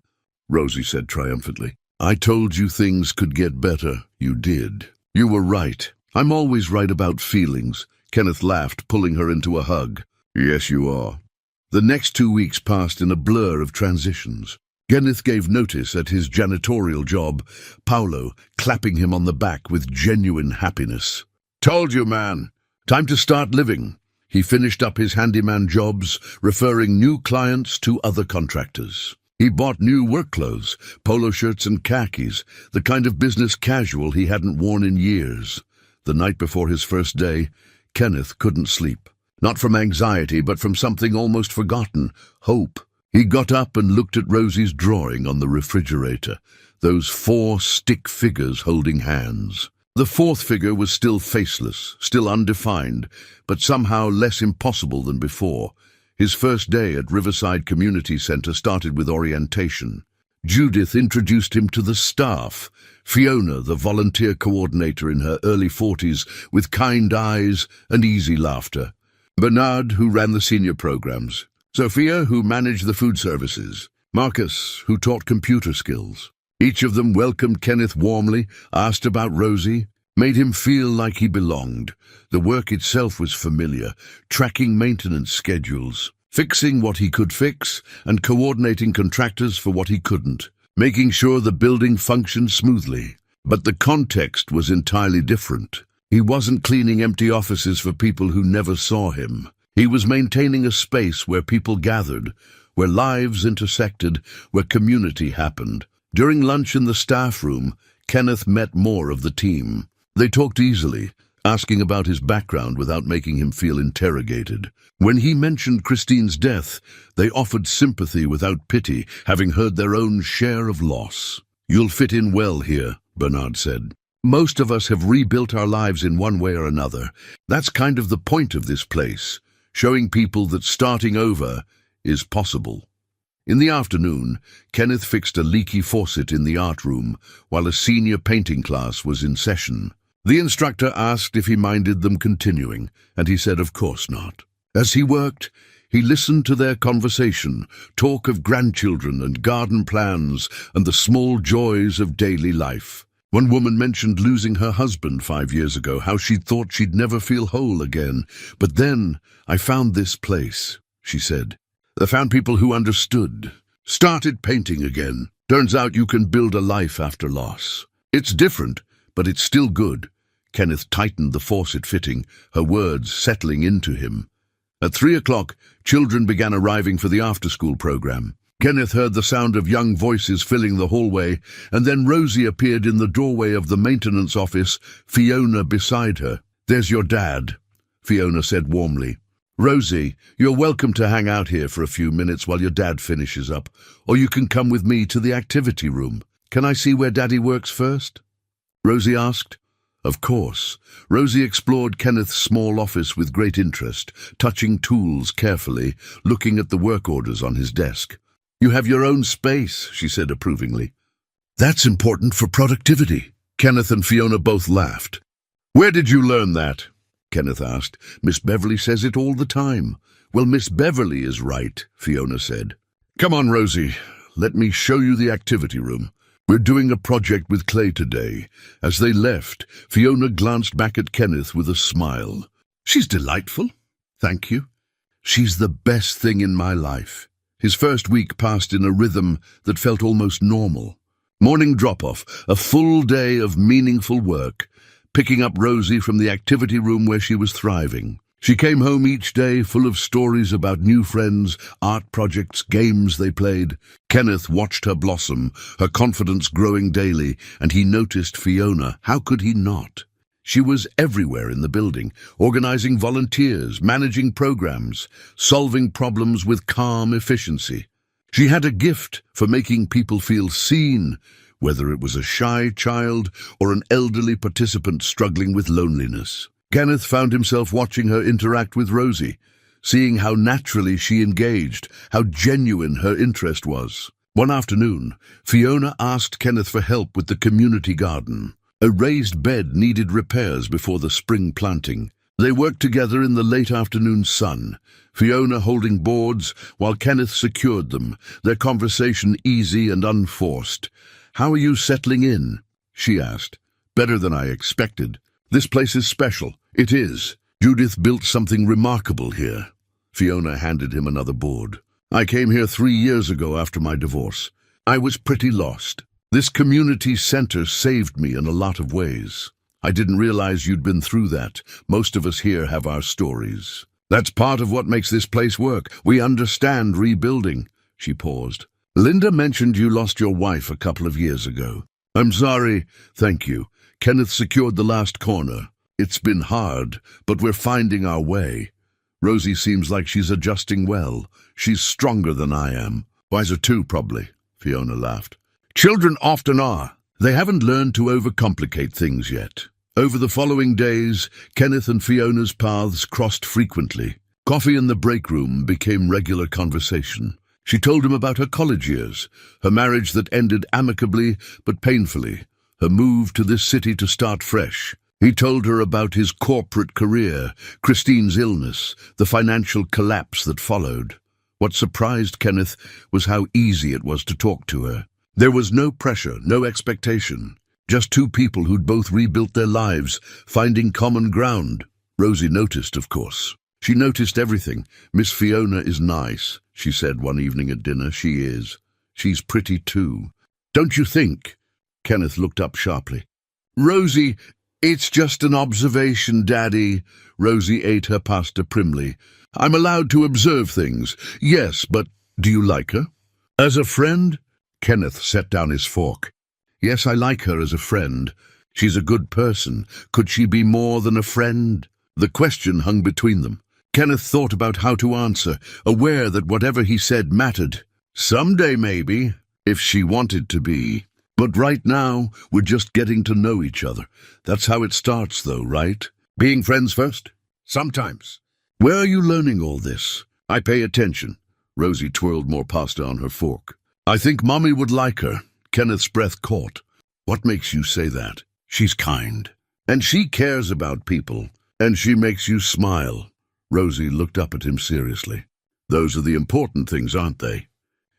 Rosie said triumphantly. I told you things could get better. You did. You were right. I'm always right about feelings. Kenneth laughed, pulling her into a hug. Yes, you are. The next 2 weeks passed in a blur of transitions. Kenneth gave notice at his janitorial job, Paolo clapping him on the back with genuine happiness. Told you, man. Time to start living. He finished up his handyman jobs, referring new clients to other contractors. He bought new work clothes, polo shirts and khakis, the kind of business casual he hadn't worn in years. The night before his first day, Kenneth couldn't sleep. Not from anxiety, but from something almost forgotten, hope. He got up and looked at Rosie's drawing on the refrigerator, those 4 stick figures holding hands. The 4th figure was still faceless, still undefined, but somehow less impossible than before. His first day at Riverside Community Center started with orientation. Judith introduced him to the staff. Fiona, the volunteer coordinator in her early 40s, with kind eyes and easy laughter. Bernard, who ran the senior programs. Sophia, who managed the food services. Marcus, who taught computer skills. Each of them welcomed Kenneth warmly, asked about Rosie, made him feel like he belonged. The work itself was familiar, tracking maintenance schedules, fixing what he could fix, and coordinating contractors for what he couldn't, making sure the building functioned smoothly. But the context was entirely different. He wasn't cleaning empty offices for people who never saw him. He was maintaining a space where people gathered, where lives intersected, where community happened. During lunch in the staff room, Kenneth met more of the team. They talked easily, asking about his background without making him feel interrogated. When he mentioned Christine's death, they offered sympathy without pity, having heard their own share of loss. You'll fit in well here, Bernard said. Most of us have rebuilt our lives in one way or another. That's kind of the point of this place, showing people that starting over is possible. In the afternoon, Kenneth fixed a leaky faucet in the art room while a senior painting class was in session. The instructor asked if he minded them continuing, and he said of course not. As he worked, he listened to their conversation, talk of grandchildren and garden plans and the small joys of daily life. One woman mentioned losing her husband 5 years ago, how she'd thought she'd never feel whole again. But then I found this place, she said. I found people who understood. Started painting again. Turns out you can build a life after loss. It's different, but it's still good. Kenneth tightened the faucet fitting, her words settling into him. At 3 o'clock, children began arriving for the after-school program. Kenneth heard the sound of young voices filling the hallway, and then Rosie appeared in the doorway of the maintenance office, Fiona beside her. There's your dad, Fiona said warmly. Rosie, you're welcome to hang out here for a few minutes while your dad finishes up, or you can come with me to the activity room. Can I see where Daddy works first? Rosie asked. Of course. Rosie explored Kenneth's small office with great interest, touching tools carefully, looking at the work orders on his desk. You have your own space, she said approvingly. That's important for productivity. Kenneth and Fiona both laughed. Where did you learn that? Kenneth asked. Miss Beverly says it all the time. Well, Miss Beverly is right, Fiona said. Come on, Rosie. Let me show you the activity room. We're doing a project with clay today. As they left, Fiona glanced back at Kenneth with a smile. She's delightful. Thank you. She's the best thing in my life. His first week passed in a rhythm that felt almost normal. Morning drop-off, a full day of meaningful work, picking up Rosie from the activity room where she was thriving. She came home each day full of stories about new friends, art projects, games they played. Kenneth watched her blossom, her confidence growing daily, and he noticed Fiona. How could he not? She was everywhere in the building, organizing volunteers, managing programs, solving problems with calm efficiency. She had a gift for making people feel seen, whether it was a shy child or an elderly participant struggling with loneliness. Kenneth found himself watching her interact with Rosie, seeing how naturally she engaged, how genuine her interest was. One afternoon, Fiona asked Kenneth for help with the community garden. A raised bed needed repairs before the spring planting. They worked together in the late afternoon sun, Fiona holding boards while Kenneth secured them, their conversation easy and unforced. "How are you settling in?" she asked. "Better than I expected. This place is special." "It is. Judith built something remarkable here." Fiona handed him another board. "I came here 3 years ago after my divorce. I was pretty lost. This community center saved me in a lot of ways. I didn't realize you'd been through that. Most of us here have our stories. That's part of what makes this place work. We understand rebuilding." She paused. "Linda mentioned you lost your wife a couple of years ago." "I'm sorry, thank you. Kenneth secured the last corner. It's been hard, but we're finding our way. Rosie seems like she's adjusting well. She's stronger than I am. Wiser too, probably," Fiona laughed. "Children often are. They haven't learned to overcomplicate things yet." Over the following days, Kenneth and Fiona's paths crossed frequently. Coffee in the break room became regular conversation. She told him about her college years, her marriage that ended amicably but painfully, her move to this city to start fresh. He told her about his corporate career, Christine's illness, the financial collapse that followed. What surprised Kenneth was how easy it was to talk to her. There was no pressure, no expectation. Just two people who'd both rebuilt their lives, finding common ground. Rosie noticed, of course. She noticed everything. "Miss Fiona is nice," she said one evening at dinner. "She is. She's pretty too." "Don't you think?" Kenneth looked up sharply. "Rosie, it's just an observation, Daddy." Rosie ate her pasta primly. "I'm allowed to observe things." "Yes, but do you like her?" "As a friend?" Kenneth set down his fork. "Yes, I like her as a friend. She's a good person. Could she be more than a friend?" The question hung between them. Kenneth thought about how to answer, aware that whatever he said mattered. "Someday, maybe, if she wanted to be. But right now, we're just getting to know each other. That's how it starts, though, right? Being friends first? Sometimes." "Where are you learning all this?" "I pay attention." Rosie twirled more pasta on her fork. "I think Mommy would like her." Kenneth's breath caught. "What makes you say that?" "She's kind. And she cares about people. And she makes you smile." Rosie looked up at him seriously. "Those are the important things, aren't they?"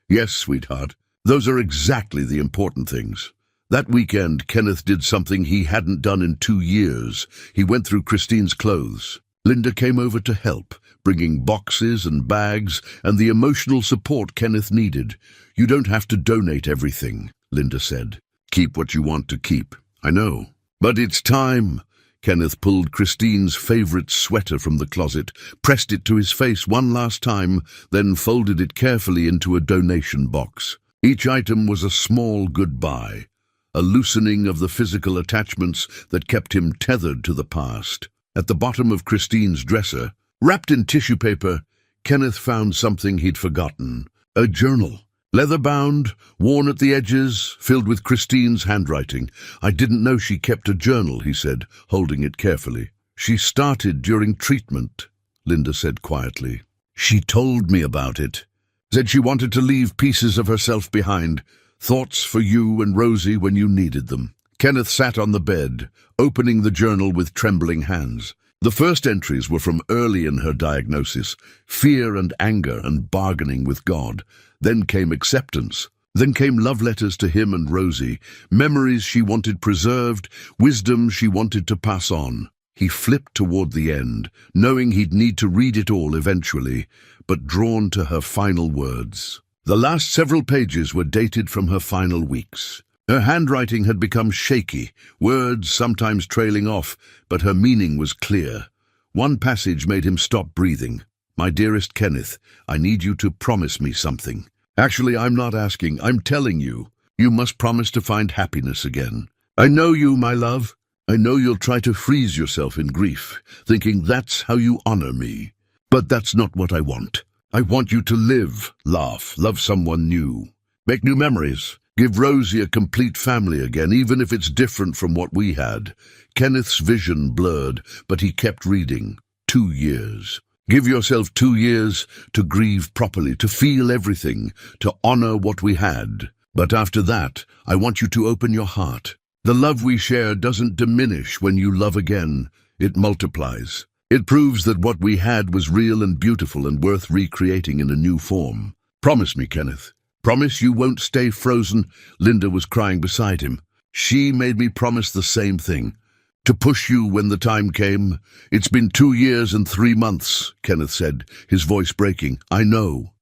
"Yes, sweetheart. Those are exactly the important things." That weekend, Kenneth did something he hadn't done in 2 years. He went through Christine's clothes. Linda came over to help, bringing boxes and bags and the emotional support Kenneth needed. "You don't have to donate everything," Linda said. "Keep what you want to keep." "I know. But it's time." Kenneth pulled Christine's favorite sweater from the closet, pressed it to his face one last time, then folded it carefully into a donation box. Each item was a small goodbye, a loosening of the physical attachments that kept him tethered to the past. At the bottom of Christine's dresser, wrapped in tissue paper, Kenneth found something he'd forgotten. A journal. Leather-bound, worn at the edges, filled with Christine's handwriting. "I didn't know she kept a journal," he said, holding it carefully. "She started during treatment," Linda said quietly. "She told me about it. Said she wanted to leave pieces of herself behind, thoughts for you and Rosie when you needed them." Kenneth sat on the bed, opening the journal with trembling hands. The first entries were from early in her diagnosis, fear and anger and bargaining with God. Then came acceptance. Then came love letters to him and Rosie, memories she wanted preserved, wisdom she wanted to pass on. He flipped toward the end, knowing he'd need to read it all eventually, but drawn to her final words. The last several pages were dated from her final weeks. Her handwriting had become shaky, words sometimes trailing off, but her meaning was clear. One passage made him stop breathing. "My dearest Kenneth, I need you to promise me something. Actually, I'm not asking, I'm telling you. You must promise to find happiness again. I know you, my love. I know you'll try to freeze yourself in grief, thinking that's how you honor me. But that's not what I want. I want you to live, laugh, love someone new. Make new memories. Give Rosie a complete family again, even if it's different from what we had." Kenneth's vision blurred, but he kept reading. 2 years. Give yourself 2 years to grieve properly, to feel everything, to honor what we had. But after that, I want you to open your heart. The love we share doesn't diminish when you love again. It multiplies. It proves that what we had was real and beautiful and worth recreating in a new form. Promise me, Kenneth. Promise you won't stay frozen. Linda was crying beside him. She made me promise the same thing. To push you when the time came. It's been 2 years and 3 months, Kenneth said, his voice breaking. I know.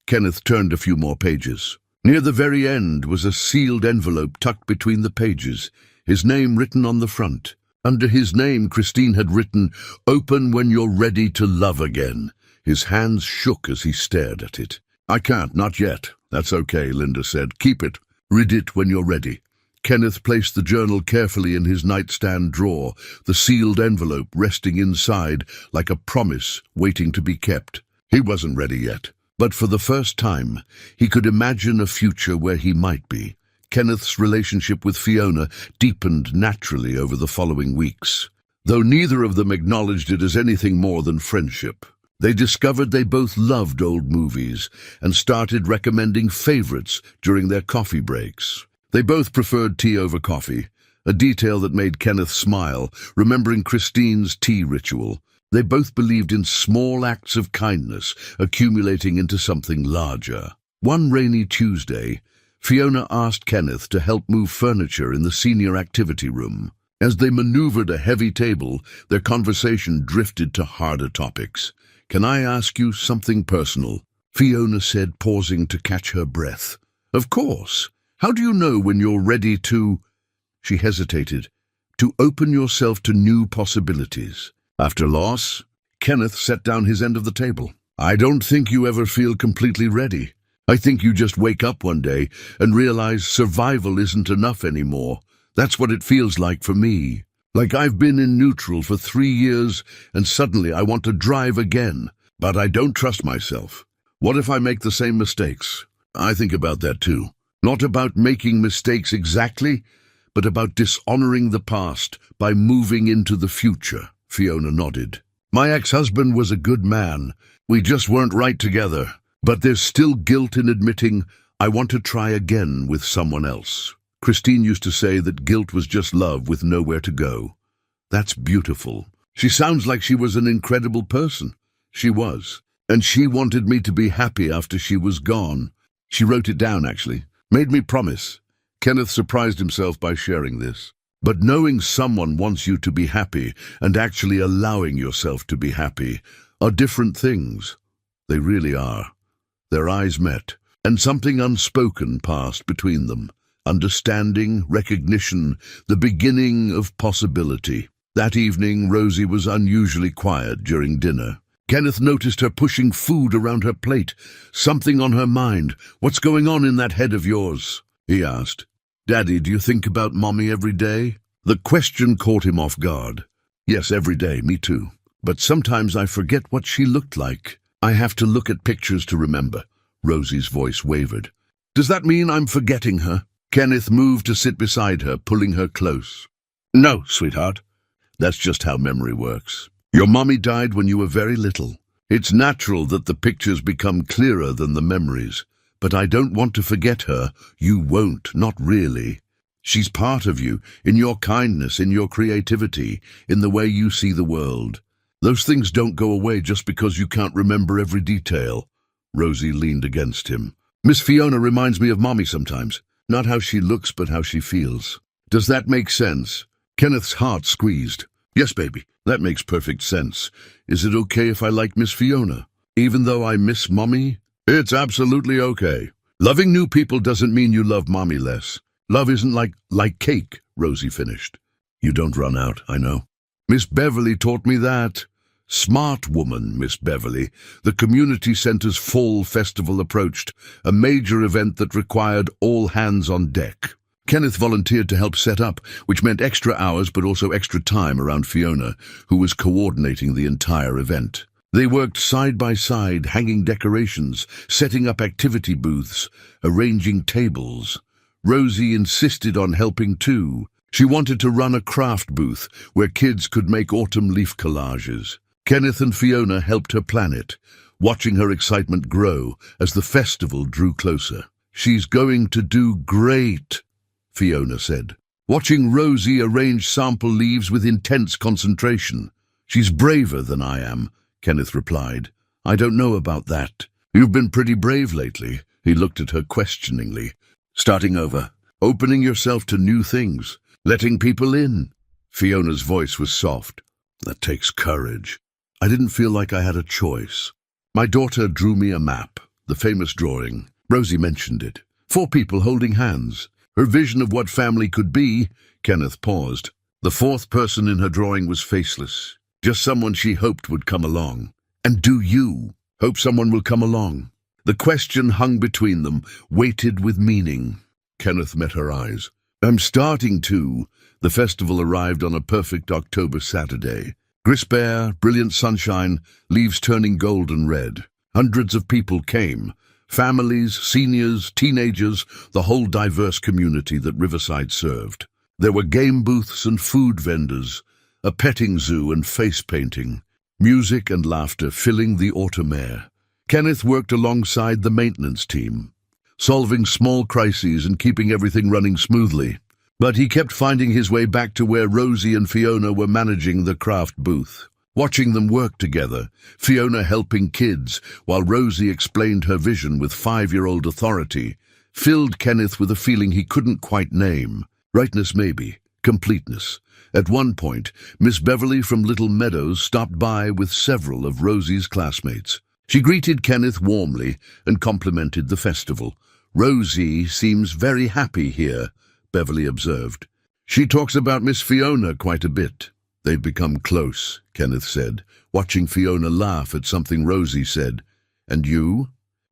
Kenneth turned a few more pages. Near the very end was a sealed envelope tucked between the pages, his name written on the front. Under his name, Christine had written, "Open when you're ready to love again." His hands shook as he stared at it. I can't, not yet. That's okay, Linda said. Keep it. Read it when you're ready. Kenneth placed the journal carefully in his nightstand drawer, the sealed envelope resting inside like a promise waiting to be kept. He wasn't ready yet, but for the first time, he could imagine a future where he might be. Kenneth's relationship with Fiona deepened naturally over the following weeks, though neither of them acknowledged it as anything more than friendship. They discovered they both loved old movies and started recommending favorites during their coffee breaks. They both preferred tea over coffee, a detail that made Kenneth smile, remembering Christine's tea ritual. They both believed in small acts of kindness, accumulating into something larger. One rainy Tuesday, Fiona asked Kenneth to help move furniture in the senior activity room. As they maneuvered a heavy table, their conversation drifted to harder topics. "Can I ask you something personal?" Fiona said, pausing to catch her breath. "Of course. How do you know when you're ready to—" She hesitated. "To open yourself to new possibilities." After loss, Kenneth set down his end of the table. "I don't think you ever feel completely ready. I think you just wake up one day and realize survival isn't enough anymore. That's what it feels like for me. Like I've been in neutral for 3 years and suddenly I want to drive again. But I don't trust myself. What if I make the same mistakes? I think about that too. Not about making mistakes exactly, but about dishonoring the past by moving into the future." Fiona nodded. "My ex-husband was a good man. We just weren't right together. But there's still guilt in admitting I want to try again with someone else." Christine used to say that guilt was just love with nowhere to go. That's beautiful. She sounds like she was an incredible person. She was. And she wanted me to be happy after she was gone. She wrote it down, actually. Made me promise. Kenneth surprised himself by sharing this. But knowing someone wants you to be happy and actually allowing yourself to be happy are different things. They really are. Their eyes met, and something unspoken passed between them. Understanding, recognition, the beginning of possibility. That evening, Rosie was unusually quiet during dinner. Kenneth noticed her pushing food around her plate, something on her mind. "What's going on in that head of yours?" he asked. "Daddy, do you think about Mommy every day?" The question caught him off guard. "Yes, every day, me too. But sometimes I forget what she looked like. I have to look at pictures to remember." Rosie's voice wavered. "Does that mean I'm forgetting her?" Kenneth moved to sit beside her, pulling her close. "No, sweetheart. That's just how memory works. Your mommy died when you were very little. It's natural that the pictures become clearer than the memories. But I don't want to forget her. You won't, not really. She's part of you, in your kindness, in your creativity, in the way you see the world. Those things don't go away just because you can't remember every detail." Rosie leaned against him. "Miss Fiona reminds me of Mommy sometimes. Not how she looks, but how she feels." "Does that make sense?" Kenneth's heart squeezed. "Yes, baby, that makes perfect sense. Is it okay if I like Miss Fiona, even though I miss Mommy?" "It's absolutely okay. Loving new people doesn't mean you love Mommy less. Love isn't like cake," Rosie finished. "You don't run out, I know. Miss Beverly taught me that. Smart woman, Miss Beverly." The community center's fall festival approached, a major event that required all hands on deck. Kenneth volunteered to help set up, which meant extra hours but also extra time around Fiona, who was coordinating the entire event. They worked side by side, hanging decorations, setting up activity booths, arranging tables. Rosie insisted on helping too. She wanted to run a craft booth where kids could make autumn leaf collages. Kenneth and Fiona helped her plan it, watching her excitement grow as the festival drew closer. "She's going to do great," Fiona said, watching Rosie arrange sample leaves with intense concentration. "She's braver than I am," Kenneth replied. "I don't know about that. You've been pretty brave lately." He looked at her questioningly. "Starting over, opening yourself to new things, letting people in." Fiona's voice was soft. "That takes courage. I didn't feel like I had a choice. My daughter drew me a map, the famous drawing. Rosie mentioned it. 4 people holding hands. Her vision of what family could be." Kenneth paused. "The 4th person in her drawing was faceless, just someone she hoped would come along. And do you hope someone will come along?" The question hung between them, weighted with meaning. Kenneth met her eyes. "I'm starting to." The festival arrived on a perfect October Saturday. Crisp air, brilliant sunshine, leaves turning golden red. Hundreds of people came. Families, seniors, teenagers, the whole diverse community that Riverside served. There were game booths and food vendors, a petting zoo and face painting, music and laughter filling the autumn air. Kenneth worked alongside the maintenance team, solving small crises and keeping everything running smoothly. But he kept finding his way back to where Rosie and Fiona were managing the craft booth. Watching them work together, Fiona helping kids, while Rosie explained her vision with 5-year-old authority, filled Kenneth with a feeling he couldn't quite name. Rightness maybe, completeness. At one point, Miss Beverly from Little Meadows stopped by with several of Rosie's classmates. She greeted Kenneth warmly and complimented the festival. "Rosie seems very happy here," Beverly observed. "She talks about Miss Fiona quite a bit." "They've become close," Kenneth said, watching Fiona laugh at something Rosie said. "And you?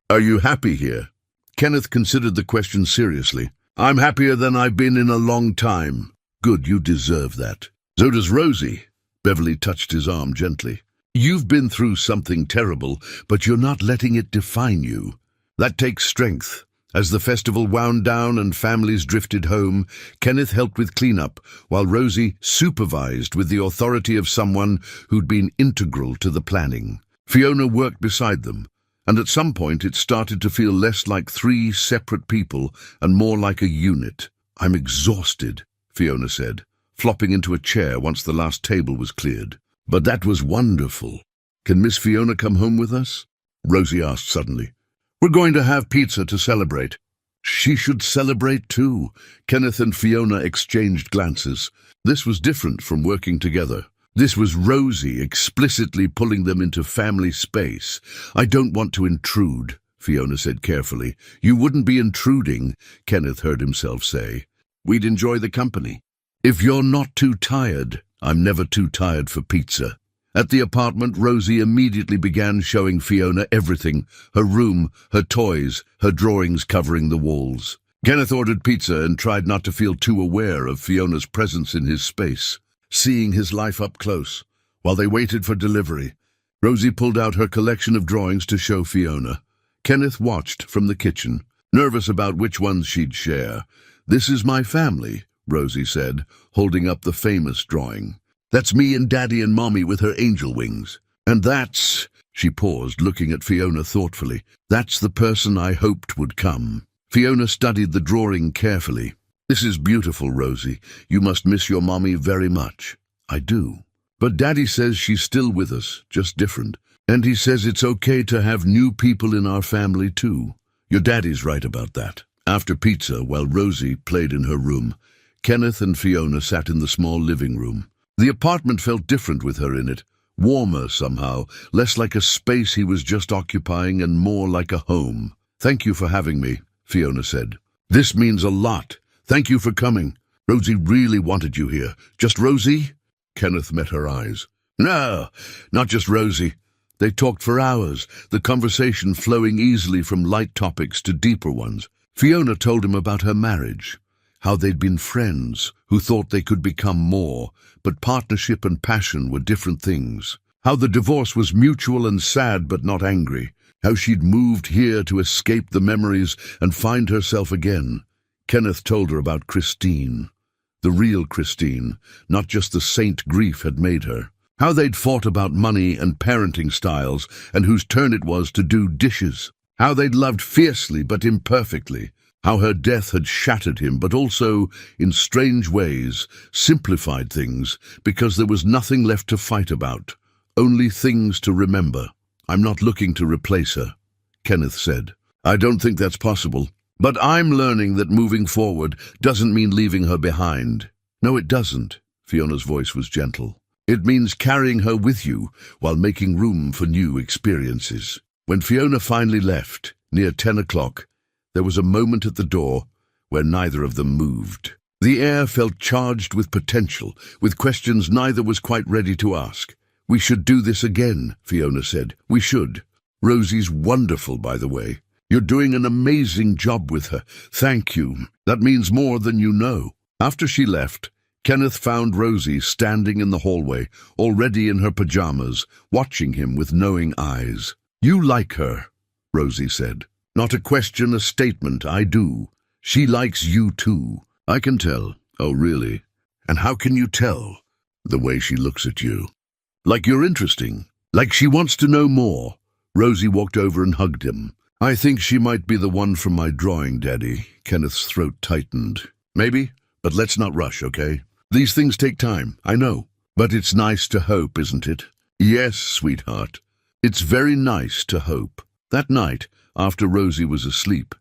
Are you happy here?" Kenneth considered the question seriously. "I'm happier than I've been in a long time." "Good, you deserve that." "So does Rosie." Beverly touched his arm gently. "You've been through something terrible, but you're not letting it define you. That takes strength." As the festival wound down and families drifted home, Kenneth helped with cleanup, while Rosie supervised with the authority of someone who'd been integral to the planning. Fiona worked beside them, and at some point it started to feel less like 3 separate people and more like a unit. "I'm exhausted," Fiona said, flopping into a chair once the last table was cleared. "But that was wonderful. Can Miss Fiona come home with us?" Rosie asked suddenly. "We're going to have pizza to celebrate." "She should celebrate too." Kenneth and Fiona exchanged glances. This was different from working together. This was Rosie explicitly pulling them into family space. "I don't want to intrude," Fiona said carefully. "You wouldn't be intruding," Kenneth heard himself say. "We'd enjoy the company." "If you're not too tired." "I'm never too tired for pizza." At the apartment, Rosie immediately began showing Fiona everything, her room, her toys, her drawings covering the walls. Kenneth ordered pizza and tried not to feel too aware of Fiona's presence in his space, seeing his life up close. While they waited for delivery, Rosie pulled out her collection of drawings to show Fiona. Kenneth watched from the kitchen, nervous about which ones she'd share. "This is my family," Rosie said, holding up the famous drawing. "That's me and Daddy and Mommy with her angel wings. And that's," she paused, looking at Fiona thoughtfully, "that's the person I hoped would come." Fiona studied the drawing carefully. "This is beautiful, Rosie. You must miss your Mommy very much." "I do. But Daddy says she's still with us, just different. And he says it's okay to have new people in our family too." "Your Daddy's right about that." After pizza, while Rosie played in her room, Kenneth and Fiona sat in the small living room. The apartment felt different with her in it, warmer somehow, less like a space he was just occupying and more like a home. "Thank you for having me," Fiona said. "This means a lot. Thank you for coming. Rosie really wanted you here. Just Rosie?" Kenneth met her eyes. "No, not just Rosie." They talked for hours, the conversation flowing easily from light topics to deeper ones. Fiona told him about her marriage, how they'd been friends who thought they could become more, but partnership and passion were different things. How the divorce was mutual and sad but not angry. How she'd moved here to escape the memories and find herself again. Kenneth told her about Christine. The real Christine, not just the saint grief had made her. How they'd fought about money and parenting styles, and whose turn it was to do dishes. How they'd loved fiercely but imperfectly. How her death had shattered him, but also, in strange ways, simplified things, because there was nothing left to fight about, only things to remember. "I'm not looking to replace her," Kenneth said. "I don't think that's possible. But I'm learning that moving forward doesn't mean leaving her behind." "No, it doesn't." Fiona's voice was gentle. "It means carrying her with you while making room for new experiences." When Fiona finally left, near 10 o'clock, there was a moment at the door where neither of them moved. The air felt charged with potential, with questions neither was quite ready to ask. "We should do this again," Fiona said. "We should. Rosie's wonderful, by the way. You're doing an amazing job with her. Thank you. That means more than you know." After she left, Kenneth found Rosie standing in the hallway, already in her pajamas, watching him with knowing eyes. "You like her," Rosie said. "Not a question, a statement. I do. She likes you too. I can tell." "Oh, really? And how can you tell?" "The way she looks at you. Like you're interesting. Like she wants to know more." Rosie walked over and hugged him. "I think she might be the one from my drawing, Daddy." Kenneth's throat tightened. "Maybe, but let's not rush, okay? These things take time, I know. But it's nice to hope, isn't it?" "Yes, sweetheart. It's very nice to hope." That night, after Rosie was asleep,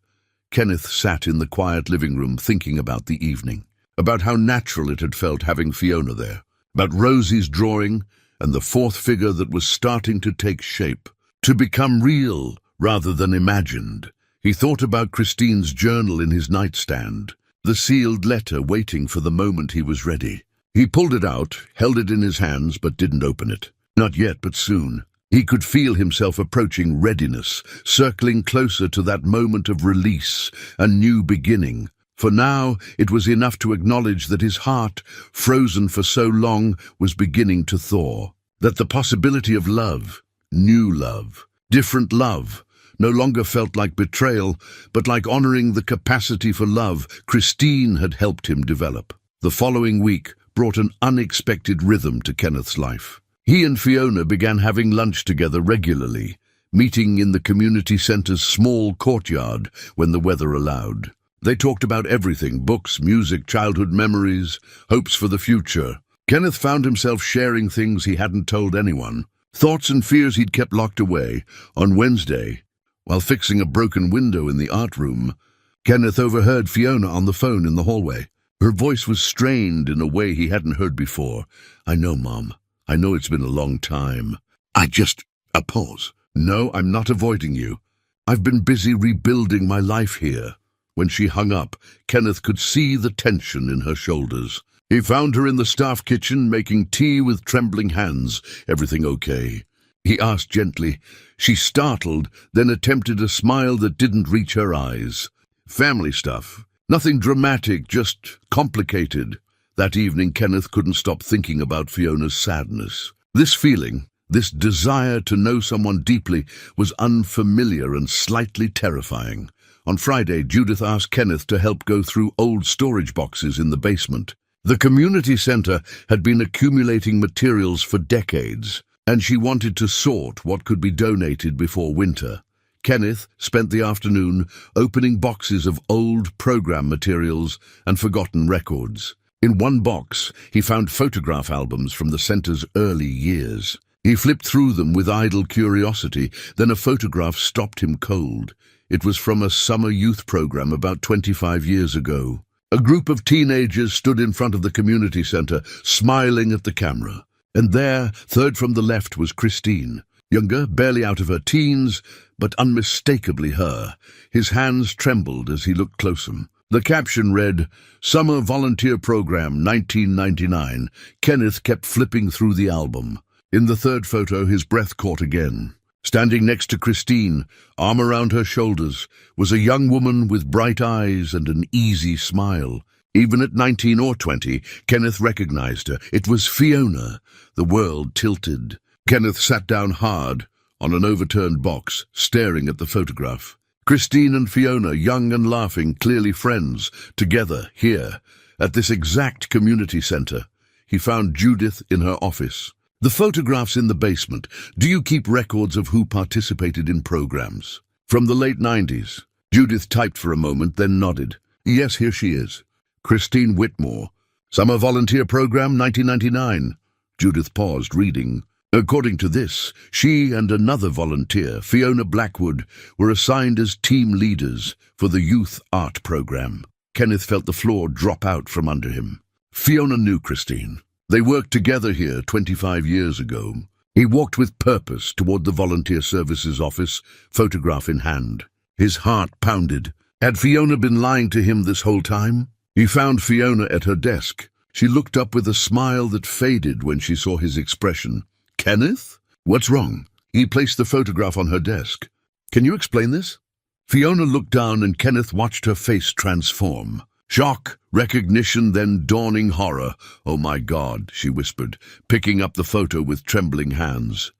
Kenneth sat in the quiet living room thinking about the evening, about how natural it had felt having Fiona there, about Rosie's drawing and the fourth figure that was starting to take shape, to become real rather than imagined. He thought about Christine's journal in his nightstand, the sealed letter waiting for the moment he was ready. He pulled it out, held it in his hands, but didn't open it. Not yet, but soon. He could feel himself approaching readiness, circling closer to that moment of release, a new beginning. For now, it was enough to acknowledge that his heart, frozen for so long, was beginning to thaw. That the possibility of love, new love, different love, no longer felt like betrayal, but like honoring the capacity for love Christine had helped him develop. The following week brought an unexpected rhythm to Kenneth's life. He and Fiona began having lunch together regularly, meeting in the community center's small courtyard when the weather allowed. They talked about everything: books, music, childhood memories, hopes for the future. Kenneth found himself sharing things he hadn't told anyone, thoughts and fears he'd kept locked away. On Wednesday, while fixing a broken window in the art room, Kenneth overheard Fiona on the phone in the hallway. Her voice was strained in a way he hadn't heard before. "I know, Mom. I know it's been a long time. A pause. No, I'm not avoiding you. I've been busy rebuilding my life here." When she hung up, Kenneth could see the tension in her shoulders. He found her in the staff kitchen making tea with trembling hands. "Everything okay?" he asked gently. She startled, then attempted a smile that didn't reach her eyes. "Family stuff. Nothing dramatic, just complicated." That evening, Kenneth couldn't stop thinking about Fiona's sadness. This feeling, this desire to know someone deeply, was unfamiliar and slightly terrifying. On Friday, Judith asked Kenneth to help go through old storage boxes in the basement. The community center had been accumulating materials for decades, and she wanted to sort what could be donated before winter. Kenneth spent the afternoon opening boxes of old program materials and forgotten records. In one box, he found photograph albums from the center's early years. He flipped through them with idle curiosity, then a photograph stopped him cold. It was from a summer youth program about 25 years ago. A group of teenagers stood in front of the community center, smiling at the camera. And there, third from the left, was Christine. Younger, barely out of her teens, but unmistakably her. His hands trembled as he looked closer. The caption read, "Summer Volunteer Program, 1999. Kenneth kept flipping through the album. In the third photo, his breath caught again. Standing next to Christine, arm around her shoulders, was a young woman with bright eyes and an easy smile. Even at 19 or 20, Kenneth recognized her. It was Fiona. The world tilted. Kenneth sat down hard on an overturned box, staring at the photograph. Christine and Fiona, young and laughing, clearly friends, together, here, at this exact community center. He found Judith in her office. The photographs in the basement. Do you keep records of who participated in programs? From the late 90s. Judith typed for a moment, then nodded. Yes, here she is. Christine Whitmore. Summer Volunteer Program, 1999. Judith paused, reading. According to this, she and another volunteer, Fiona Blackwood, were assigned as team leaders for the youth art program. Kenneth felt the floor drop out from under him. Fiona knew Christine. They worked together here 25 years ago. He walked with purpose toward the volunteer services office, photograph in hand. His heart pounded. Had Fiona been lying to him this whole time? He found Fiona at her desk. She looked up with a smile that faded when she saw his expression. Kenneth? What's wrong? He placed the photograph on her desk. Can you explain this? Fiona looked down and Kenneth watched her face transform. Shock, recognition, then dawning horror. Oh my God, she whispered, picking up the photo with trembling hands.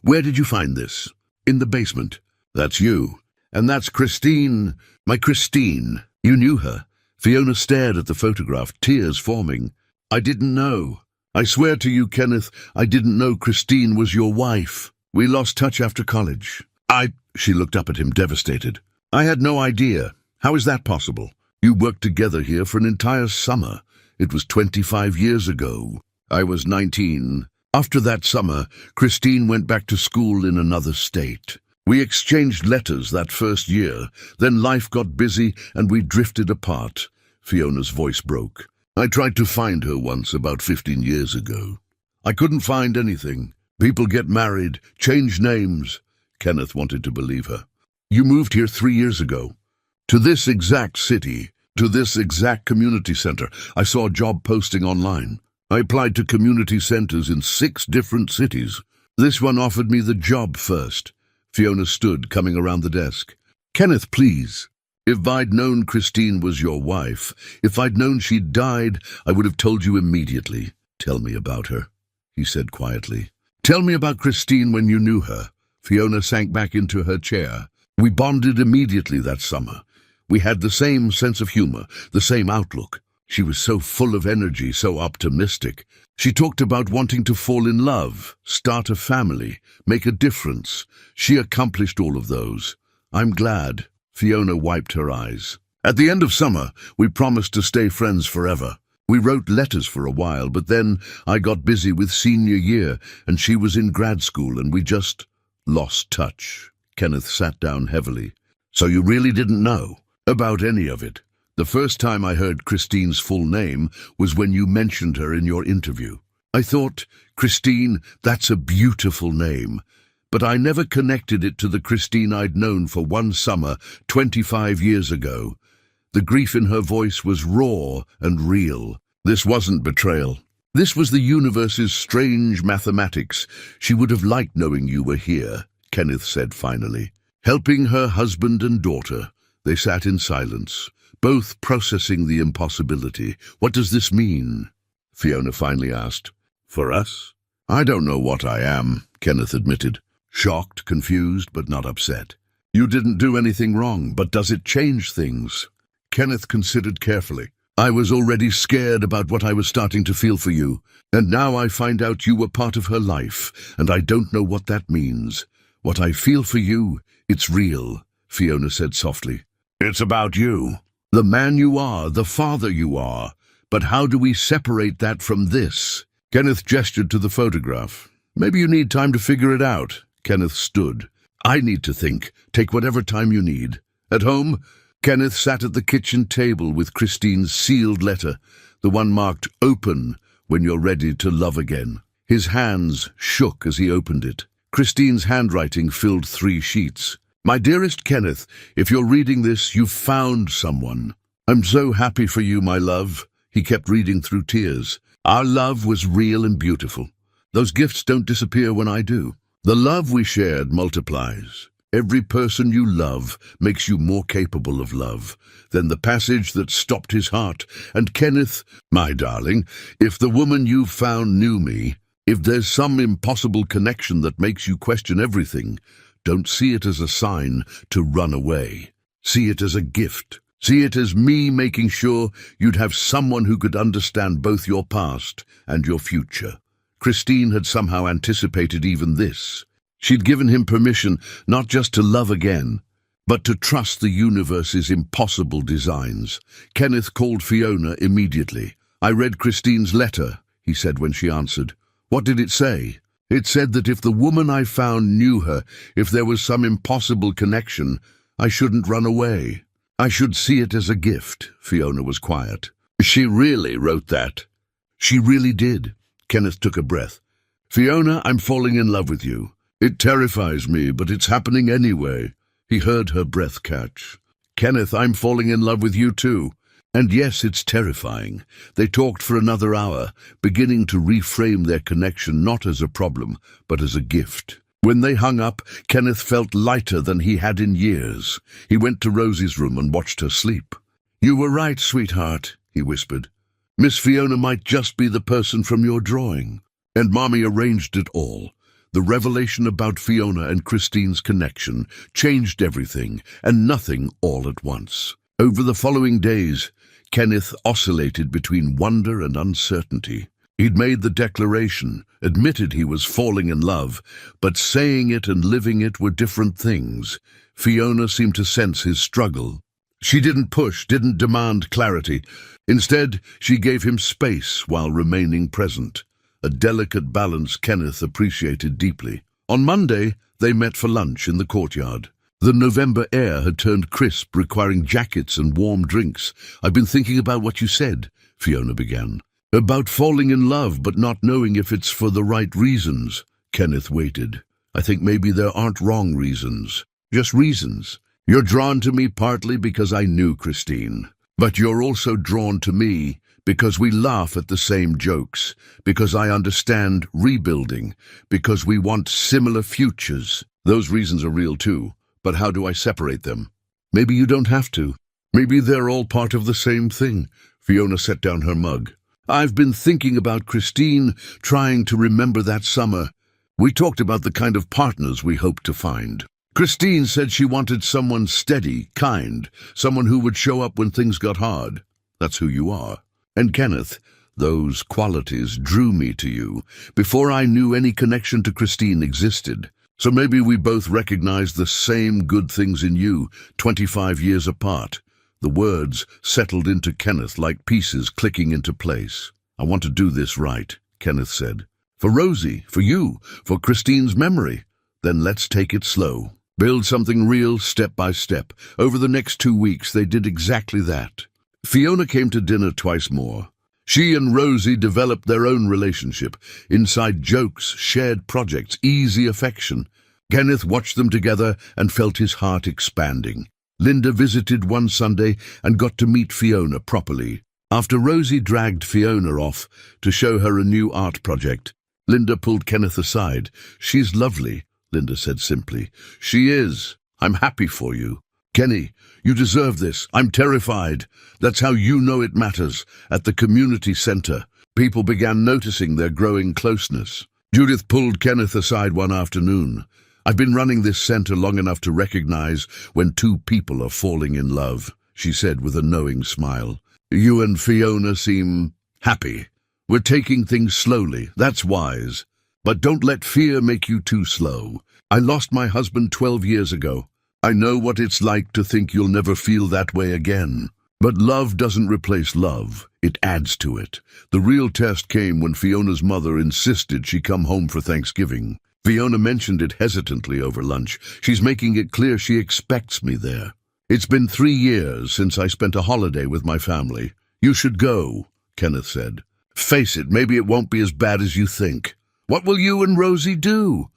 Where did you find this? In the basement. That's you. And that's Christine. My Christine. You knew her. Fiona stared at the photograph, tears forming. I didn't know. I swear to you, Kenneth, I didn't know Christine was your wife. We lost touch after college. She looked up at him, devastated. I had no idea. How is that possible? You worked together here for an entire summer. It was 25 years ago. I was 19. After that summer, Christine went back to school in another state. We exchanged letters that first year. Then life got busy and we drifted apart. Fiona's voice broke. I tried to find her once about 15 years ago. I couldn't find anything. People get married, change names. Kenneth wanted to believe her. You moved here 3 years ago. To this exact city, to this exact community center. I saw a job posting online. I applied to community centers in 6 different cities. This one offered me the job first. Fiona stood, coming around the desk. Kenneth, please. If I'd known Christine was your wife, if I'd known she'd died, I would have told you immediately. Tell me about her, he said quietly. Tell me about Christine when you knew her. Fiona sank back into her chair. We bonded immediately that summer. We had the same sense of humor, the same outlook. She was so full of energy, so optimistic. She talked about wanting to fall in love, start a family, make a difference. She accomplished all of those. I'm glad. Fiona wiped her eyes. At the end of summer, we promised to stay friends forever. We wrote letters for a while, but then I got busy with senior year, and she was in grad school, and we just lost touch. Kenneth sat down heavily. So you really didn't know about any of it? The first time I heard Christine's full name was when you mentioned her in your interview. I thought, Christine, that's a beautiful name. But I never connected it to the Christine I'd known for one summer 25 years ago. The grief in her voice was raw and real. This wasn't betrayal. This was the universe's strange mathematics. She would have liked knowing you were here, Kenneth said finally. Helping her husband and daughter. They sat in silence, both processing the impossibility. What does this mean? Fiona finally asked. For us? I don't know what I am, Kenneth admitted. Shocked, confused, but not upset. You didn't do anything wrong, but does it change things? Kenneth considered carefully. I was already scared about what I was starting to feel for you, and now I find out you were part of her life, and I don't know what that means. What I feel for you, it's real, Fiona said softly. It's about you. The man you are, the father you are. But how do we separate that from this? Kenneth gestured to the photograph. Maybe you need time to figure it out. Kenneth stood. I need to think. Take whatever time you need. At home, Kenneth sat at the kitchen table with Christine's sealed letter, the one marked open when you're ready to love again. His hands shook as he opened it. Christine's handwriting filled 3 sheets. My dearest Kenneth, if you're reading this, you've found someone. I'm so happy for you, my love. He kept reading through tears. Our love was real and beautiful. Those gifts don't disappear when I do. The love we shared multiplies. Every person you love makes you more capable of love than the passage that stopped his heart. And Kenneth, my darling, if the woman you've found knew me, if there's some impossible connection that makes you question everything, don't see it as a sign to run away. See it as a gift. See it as me making sure you'd have someone who could understand both your past and your future. Christine had somehow anticipated even this. She'd given him permission not just to love again, but to trust the universe's impossible designs. Kenneth called Fiona immediately. "I read Christine's letter," he said when she answered. "What did it say?" "It said that if the woman I found knew her, if there was some impossible connection, I shouldn't run away. I should see it as a gift." Fiona was quiet. "She really wrote that?" "She really did." Kenneth took a breath. "Fiona, I'm falling in love with you. It terrifies me, but it's happening anyway." He heard her breath catch. "Kenneth, I'm falling in love with you too. And yes, it's terrifying." They talked for another hour, beginning to reframe their connection not as a problem, but as a gift. When they hung up, Kenneth felt lighter than he had in years. He went to Rosie's room and watched her sleep. "You were right, sweetheart," he whispered. "Miss Fiona might just be the person from your drawing." And Mommy arranged it all. The revelation about Fiona and Christine's connection changed everything, and nothing all at once. Over the following days, Kenneth oscillated between wonder and uncertainty. He'd made the declaration, admitted he was falling in love, but saying it and living it were different things. Fiona seemed to sense his struggle. She didn't push, didn't demand clarity. Instead, she gave him space while remaining present. A delicate balance Kenneth appreciated deeply. On Monday, they met for lunch in the courtyard. The November air had turned crisp, requiring jackets and warm drinks. "I've been thinking about what you said," Fiona began. "About falling in love but not knowing if it's for the right reasons." Kenneth waited. "I think maybe there aren't wrong reasons, just reasons. You're drawn to me partly because I knew Christine, but you're also drawn to me because we laugh at the same jokes, because I understand rebuilding, because we want similar futures. Those reasons are real too, but how do I separate them?" "Maybe you don't have to. Maybe they're all part of the same thing." Fiona set down her mug. "I've been thinking about Christine, trying to remember that summer. We talked about the kind of partners we hoped to find. Christine said she wanted someone steady, kind, someone who would show up when things got hard. That's who you are. And Kenneth, those qualities drew me to you before I knew any connection to Christine existed. So maybe we both recognize the same good things in you, 25 years apart." The words settled into Kenneth like pieces clicking into place. "I want to do this right," Kenneth said. "For Rosie, for you, for Christine's memory. Then let's take it slow. Build something real step by step." Over the next 2 weeks, they did exactly that. Fiona came to dinner twice more. She and Rosie developed their own relationship. Inside jokes, shared projects, easy affection. Kenneth watched them together and felt his heart expanding. Linda visited one Sunday and got to meet Fiona properly. After Rosie dragged Fiona off to show her a new art project, Linda pulled Kenneth aside. "She's lovely," Linda said simply. "She is. I'm happy for you. Kenny, you deserve this. I'm terrified." That's how you know it matters. At the community center, people began noticing their growing closeness. Judith pulled Kenneth aside one afternoon. "I've been running this center long enough to recognize when two people are falling in love," she said with a knowing smile. "You and Fiona seem happy. We're taking things slowly. That's wise. But don't let fear make you too slow. I lost my husband 12 years ago. I know what it's like to think you'll never feel that way again. But love doesn't replace love. It adds to it. The real test came when Fiona's mother insisted she come home for Thanksgiving. Fiona mentioned it hesitantly over lunch. She's making it clear she expects me there. It's been 3 years since I spent a holiday with my family. You should go, Kenneth said. Face it, maybe it won't be as bad as you think. What will you and Rosie do?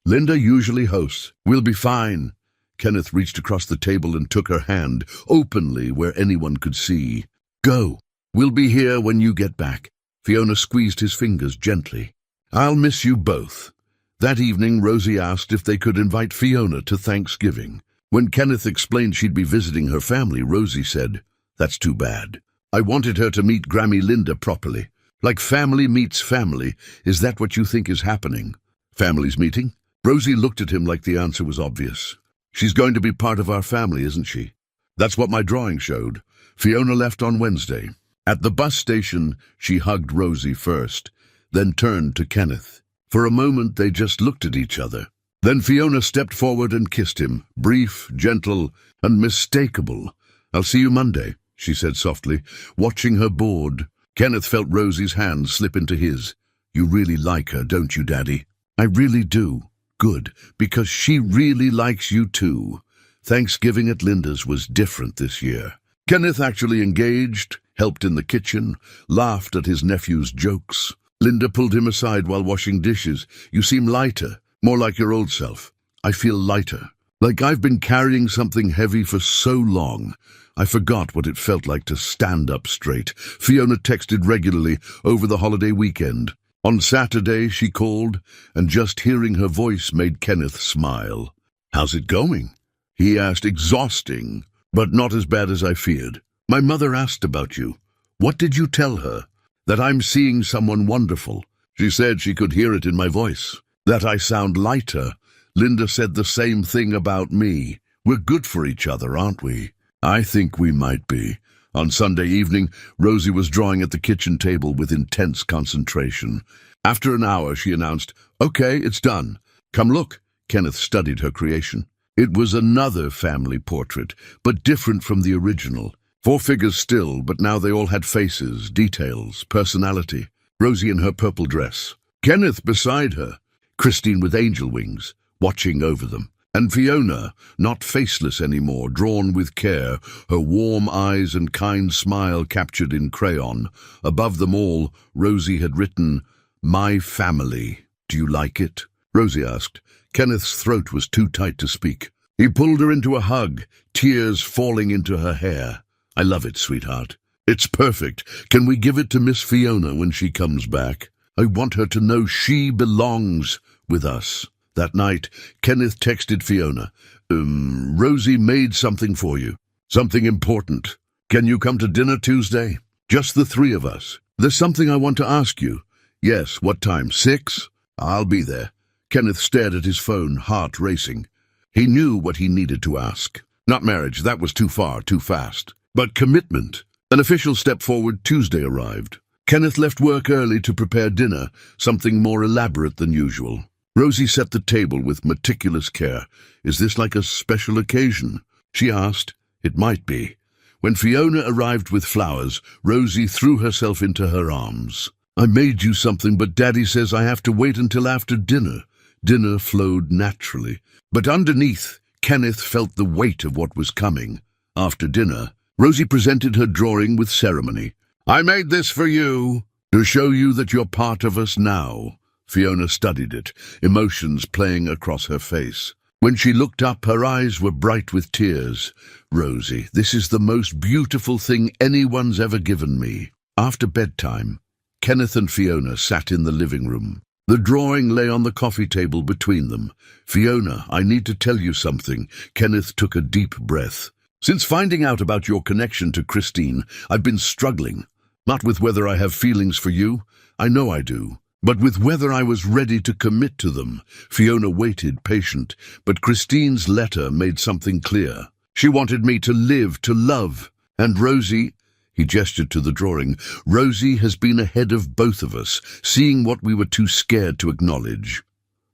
Linda usually hosts. We'll be fine. Kenneth reached across the table and took her hand, openly where anyone could see. Go. We'll be here when you get back. Fiona squeezed his fingers gently. I'll miss you both. That evening, Rosie asked if they could invite Fiona to Thanksgiving. When Kenneth explained she'd be visiting her family, Rosie said, That's too bad. I wanted her to meet Grammy Linda properly. Like family meets family. Is that what you think is happening? Families meeting? Rosie looked at him like the answer was obvious. She's going to be part of our family, isn't she? That's what my drawing showed. Fiona left on Wednesday. At the bus station, she hugged Rosie first. then turned to Kenneth. For a moment they just looked at each other. Then Fiona stepped forward and kissed him, brief, gentle, unmistakable. "I'll see you Monday," she said softly, watching her bored. Kenneth felt Rosie's hand slip into his. "You really like her, don't you, Daddy?" "I really do." "Good, because she really likes you too." Thanksgiving at Linda's was different this year. Kenneth actually engaged, helped in the kitchen, laughed at his nephew's jokes. Linda pulled him aside while washing dishes. "You seem lighter, more like your old self." "I feel lighter. Like I've been carrying something heavy for so long. I forgot what it felt like to stand up straight." Fiona texted regularly over the holiday weekend. On Saturday she called, and just hearing her voice made Kenneth smile. "How's it going?" he asked. "Exhausting, but not as bad as I feared. My mother asked about you. What did you tell her?" "That I'm seeing someone wonderful. She said she could hear it in my voice. That I sound lighter. Linda said the same thing about me. We're good for each other, aren't we?" "I think we might be." On Sunday evening, Rosie was drawing at the kitchen table with intense concentration. After an hour, she announced, "Okay, it's done. Come look." Kenneth studied her creation. It was another family portrait, but different from the original. 4 figures still, but now they all had faces, details, personality. Rosie in her purple dress. Kenneth beside her. Christine with angel wings, watching over them. And Fiona, not faceless anymore, drawn with care, her warm eyes and kind smile captured in crayon. Above them all, Rosie had written, "My family. Do you like it?" Rosie asked. Kenneth's throat was too tight to speak. He pulled her into a hug, tears falling into her hair. "I love it, sweetheart. It's perfect. Can we give it to Miss Fiona when she comes back? I want her to know she belongs with us." That night, Kenneth texted Fiona, "Rosie made something for you. Something important. Can you come to dinner Tuesday? Just the 3 of us. There's something I want to ask you." "Yes, what time? 6? I'll be there." Kenneth stared at his phone, heart racing. He knew what he needed to ask. Not marriage, that was too far, too fast. But commitment. An official step forward. Tuesday arrived. Kenneth left work early to prepare dinner, something more elaborate than usual. Rosie set the table with meticulous care. "Is this like a special occasion?" she asked. "It might be." When Fiona arrived with flowers, Rosie threw herself into her arms. "I made you something, but Daddy says I have to wait until after dinner." Dinner flowed naturally. But underneath, Kenneth felt the weight of what was coming. After dinner, Rosie presented her drawing with ceremony. "I made this for you, to show you that you're part of us now." Fiona studied it, emotions playing across her face. When she looked up, her eyes were bright with tears. "Rosie, this is the most beautiful thing anyone's ever given me." After bedtime, Kenneth and Fiona sat in the living room. The drawing lay on the coffee table between them. "Fiona, I need to tell you something." Kenneth took a deep breath. "Since finding out about your connection to Christine, I've been struggling. Not with whether I have feelings for you. I know I do. But with whether I was ready to commit to them." Fiona waited, patient, but Christine's letter made something clear. She wanted me to live, to love. And Rosie, he gestured to the drawing, Rosie has been ahead of both of us, seeing what we were too scared to acknowledge.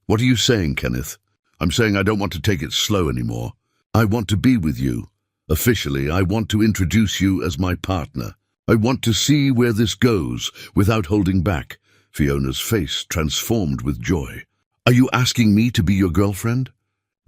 "What are you saying, Kenneth?" "I'm saying I don't want to take it slow anymore. I want to be with you. Officially, I want to introduce you as my partner. I want to see where this goes, without holding back." Fiona's face transformed with joy. "Are you asking me to be your girlfriend?"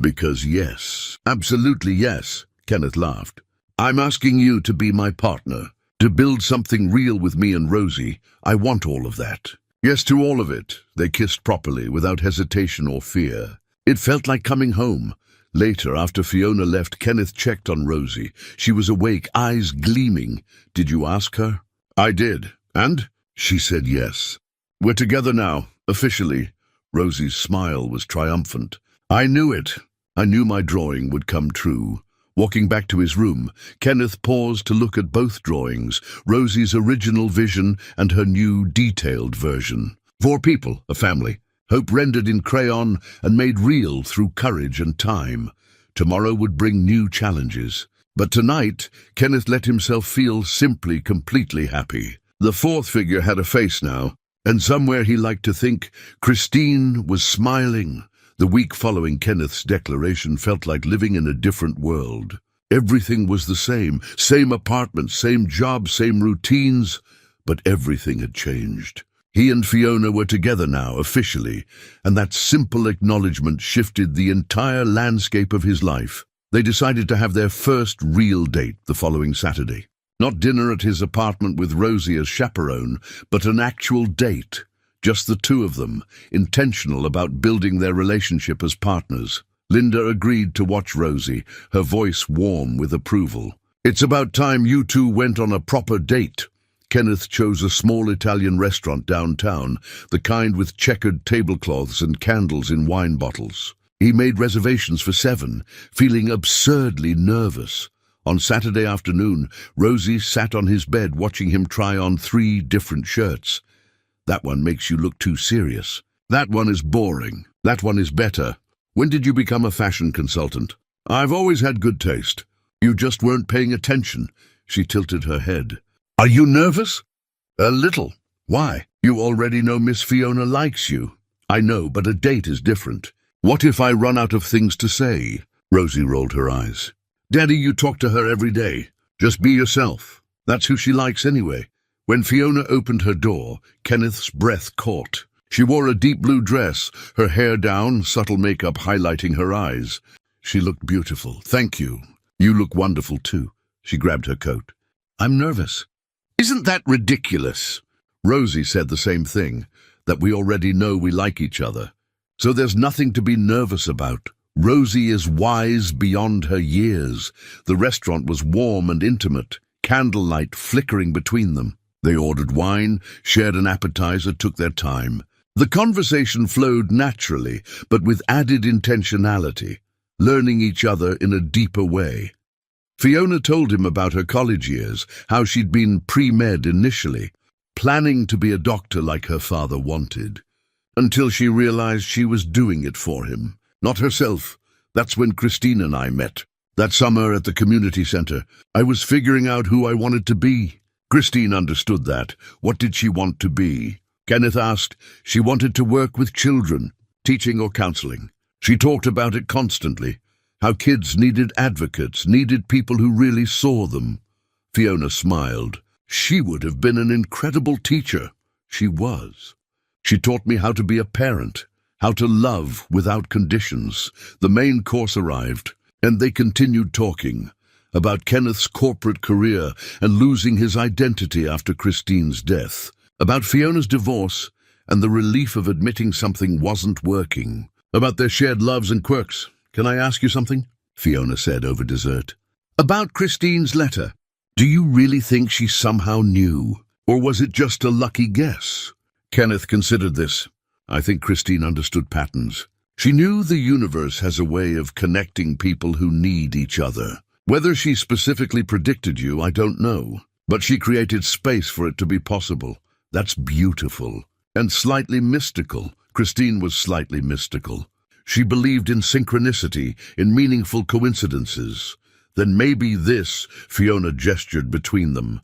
"Because yes, absolutely yes," Kenneth laughed. "I'm asking you to be my partner, to build something real with me and Rosie. I want all of that." "Yes to all of it." They kissed properly, without hesitation or fear. It felt like coming home. Later, after Fiona left, Kenneth checked on Rosie. She was awake, eyes gleaming. "Did you ask her?" "I did." "And?" "She said yes. We're together now, officially." Rosie's smile was triumphant. "I knew it. I knew my drawing would come true." Walking back to his room, Kenneth paused to look at both drawings, Rosie's original vision and her new, detailed version. 4 people, a family. Hope rendered in crayon and made real through courage and time. Tomorrow would bring new challenges. But tonight, Kenneth let himself feel simply, completely happy. The 4th figure had a face now. And somewhere he liked to think Christine was smiling. The week following Kenneth's declaration felt like living in a different world. Everything was the same apartment, same job, same routines, but everything had changed. He and Fiona were together now, officially, and that simple acknowledgement shifted the entire landscape of his life. They decided to have their first real date the following Saturday. Not dinner at his apartment with Rosie as chaperone, but an actual date. Just the two of them, intentional about building their relationship as partners. Linda agreed to watch Rosie, her voice warm with approval. "It's about time you two went on a proper date." Kenneth chose a small Italian restaurant downtown, the kind with checkered tablecloths and candles in wine bottles. He made reservations for 7, feeling absurdly nervous. On Saturday afternoon, Rosie sat on his bed watching him try on 3 different shirts. "That one makes you look too serious. That one is boring. That one is better. When did you become a fashion consultant?" "I've always had good taste. You just weren't paying attention." She tilted her head. "Are you nervous?" "A little." "Why? You already know Miss Fiona likes you." "I know, but a date is different. What if I run out of things to say?" Rosie rolled her eyes. "Daddy, you talk to her every day. Just be yourself. That's who she likes anyway." When Fiona opened her door, Kenneth's breath caught. She wore a deep blue dress, her hair down, subtle makeup highlighting her eyes. She looked beautiful. "Thank you. You look wonderful too." She grabbed her coat. "I'm nervous." "Isn't that ridiculous?" Rosie said the same thing, that we already know we like each other. So there's nothing to be nervous about. Rosie is wise beyond her years. The restaurant was warm and intimate, candlelight flickering between them. They ordered wine, shared an appetizer, took their time. The conversation flowed naturally, but with added intentionality, learning each other in a deeper way. Fiona told him about her college years, how she'd been pre-med initially, planning to be a doctor like her father wanted, until she realized she was doing it for him, not herself. That's when Christine and I met. That summer at the community center, I was figuring out who I wanted to be. Christine understood that. What did she want to be? Kenneth asked. She wanted to work with children, teaching or counseling. She talked about it constantly, how kids needed advocates, needed people who really saw them. Fiona smiled. She would have been an incredible teacher. She was. She taught me how to be a parent, how to love without conditions. The main course arrived, and they continued talking about Kenneth's corporate career and losing his identity after Christine's death, about Fiona's divorce and the relief of admitting something wasn't working, about their shared loves and quirks. "Can I ask you something?" Fiona said over dessert. "About Christine's letter. Do you really think she somehow knew? Or was it just a lucky guess?" Kenneth considered this. "I think Christine understood patterns. She knew the universe has a way of connecting people who need each other. Whether she specifically predicted you, I don't know. But she created space for it to be possible. That's beautiful. And slightly mystical." Christine was slightly mystical. She believed in synchronicity, in meaningful coincidences. Then maybe this, Fiona gestured between them,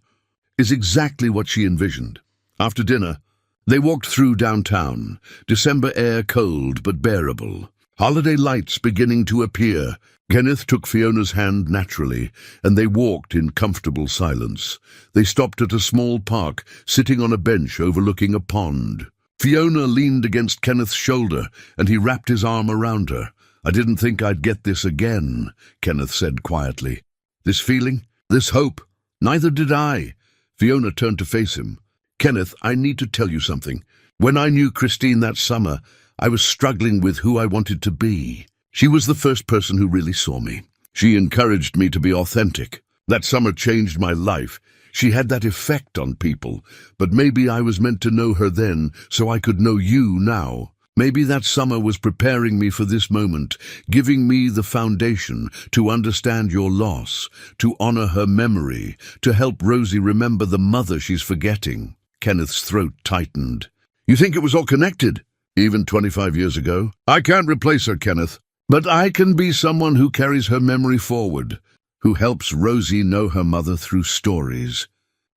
is exactly what she envisioned. After dinner, they walked through downtown, December air cold but bearable, holiday lights beginning to appear. Kenneth took Fiona's hand naturally, and they walked in comfortable silence. They stopped at a small park, sitting on a bench overlooking a pond. Fiona leaned against Kenneth's shoulder, and he wrapped his arm around her. "I didn't think I'd get this again," Kenneth said quietly. "This feeling, this hope, neither did I." Fiona turned to face him. "Kenneth, I need to tell you something. When I knew Christine that summer, I was struggling with who I wanted to be. She was the first person who really saw me. She encouraged me to be authentic. That summer changed my life. She had that effect on people, but maybe I was meant to know her then so I could know you now. Maybe that summer was preparing me for this moment, giving me the foundation to understand your loss, to honor her memory, to help Rosie remember the mother she's forgetting." Kenneth's throat tightened. "You think it was all connected? Even 25 years ago? I can't replace her, Kenneth, but I can be someone who carries her memory forward, who helps Rosie know her mother through stories,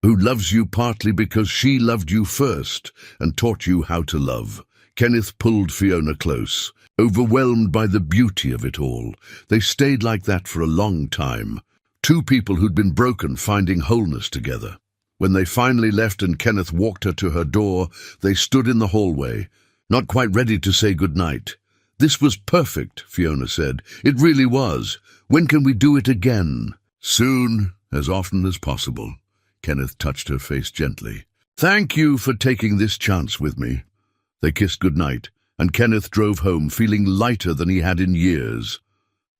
who loves you partly because she loved you first and taught you how to love. Kenneth pulled Fiona close, overwhelmed by the beauty of it all. They stayed like that for a long time. Two people who'd been broken finding wholeness together. When they finally left and Kenneth walked her to her door, they stood in the hallway, not quite ready to say goodnight. "This was perfect," Fiona said. "It really was. When can we do it again?" "Soon, as often as possible." Kenneth touched her face gently. "Thank you for taking this chance with me." They kissed goodnight, and Kenneth drove home feeling lighter than he had in years.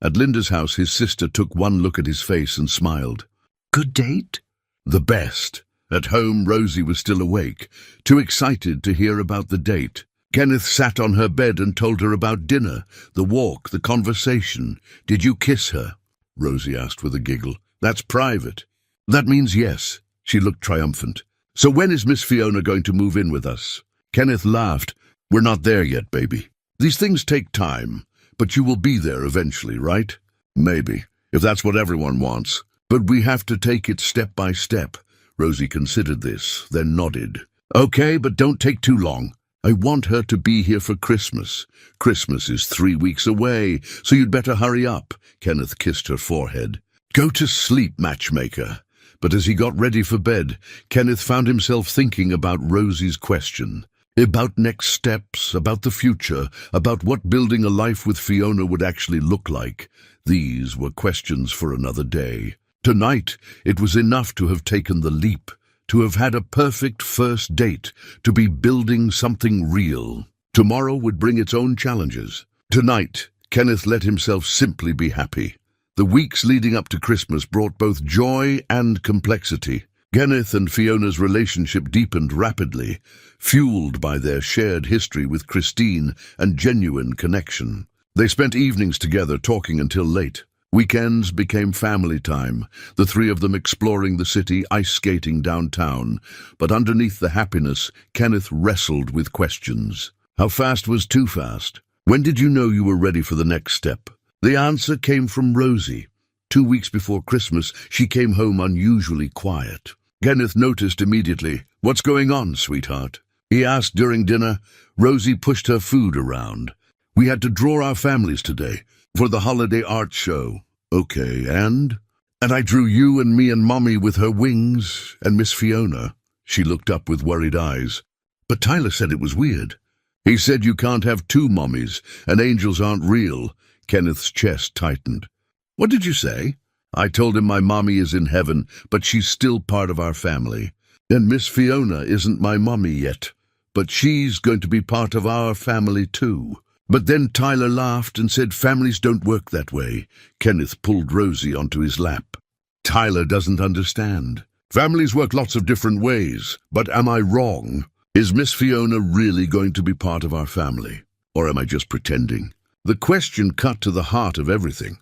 At Linda's house, his sister took one look at his face and smiled. "Good date?" "The best." At home, Rosie was still awake, too excited to hear about the date. Kenneth sat on her bed and told her about dinner, the walk, the conversation. "Did you kiss her?" Rosie asked with a giggle. "That's private." "That means yes." She looked triumphant. "So when is Miss Fiona going to move in with us?" Kenneth laughed. "We're not there yet, baby. These things take time, but you will be there eventually, right?" "Maybe, if that's what everyone wants. But we have to take it step by step." Rosie considered this, then nodded. "Okay, but don't take too long. I want her to be here for Christmas. Christmas is 3 weeks away, so you'd better hurry up." Kenneth kissed her forehead. "Go to sleep, matchmaker." But as he got ready for bed, Kenneth found himself thinking about Rosie's question. About next steps, about the future, about what building a life with Fiona would actually look like. These were questions for another day. Tonight, it was enough to have taken the leap, to have had a perfect first date, to be building something real. Tomorrow would bring its own challenges. Tonight, Kenneth let himself simply be happy. The weeks leading up to Christmas brought both joy and complexity. Kenneth and Fiona's relationship deepened rapidly, fueled by their shared history with Christine and genuine connection. They spent evenings together talking until late. Weekends became family time, the three of them exploring the city, ice skating downtown. But underneath the happiness, Kenneth wrestled with questions. How fast was too fast? When did you know you were ready for the next step? The answer came from Rosie. 2 weeks before Christmas, she came home unusually quiet. Kenneth noticed immediately. "What's going on, sweetheart?" he asked during dinner. Rosie pushed her food around. "We had to draw our families today for the holiday art show." "Okay, and?" "And I drew you and me and Mommy with her wings, and Miss Fiona." She looked up with worried eyes. "But Tyler said it was weird." "He said you can't have two mommies, and angels aren't real." Kenneth's chest tightened. "What did you say?" "I told him my mommy is in heaven, but she's still part of our family. And Miss Fiona isn't my mommy yet, but she's going to be part of our family too." But then Tyler laughed and said families don't work that way. Kenneth pulled Rosie onto his lap. "Tyler doesn't understand. Families work lots of different ways, but am I wrong? Is Miss Fiona really going to be part of our family? Or am I just pretending?" The question cut to the heart of everything.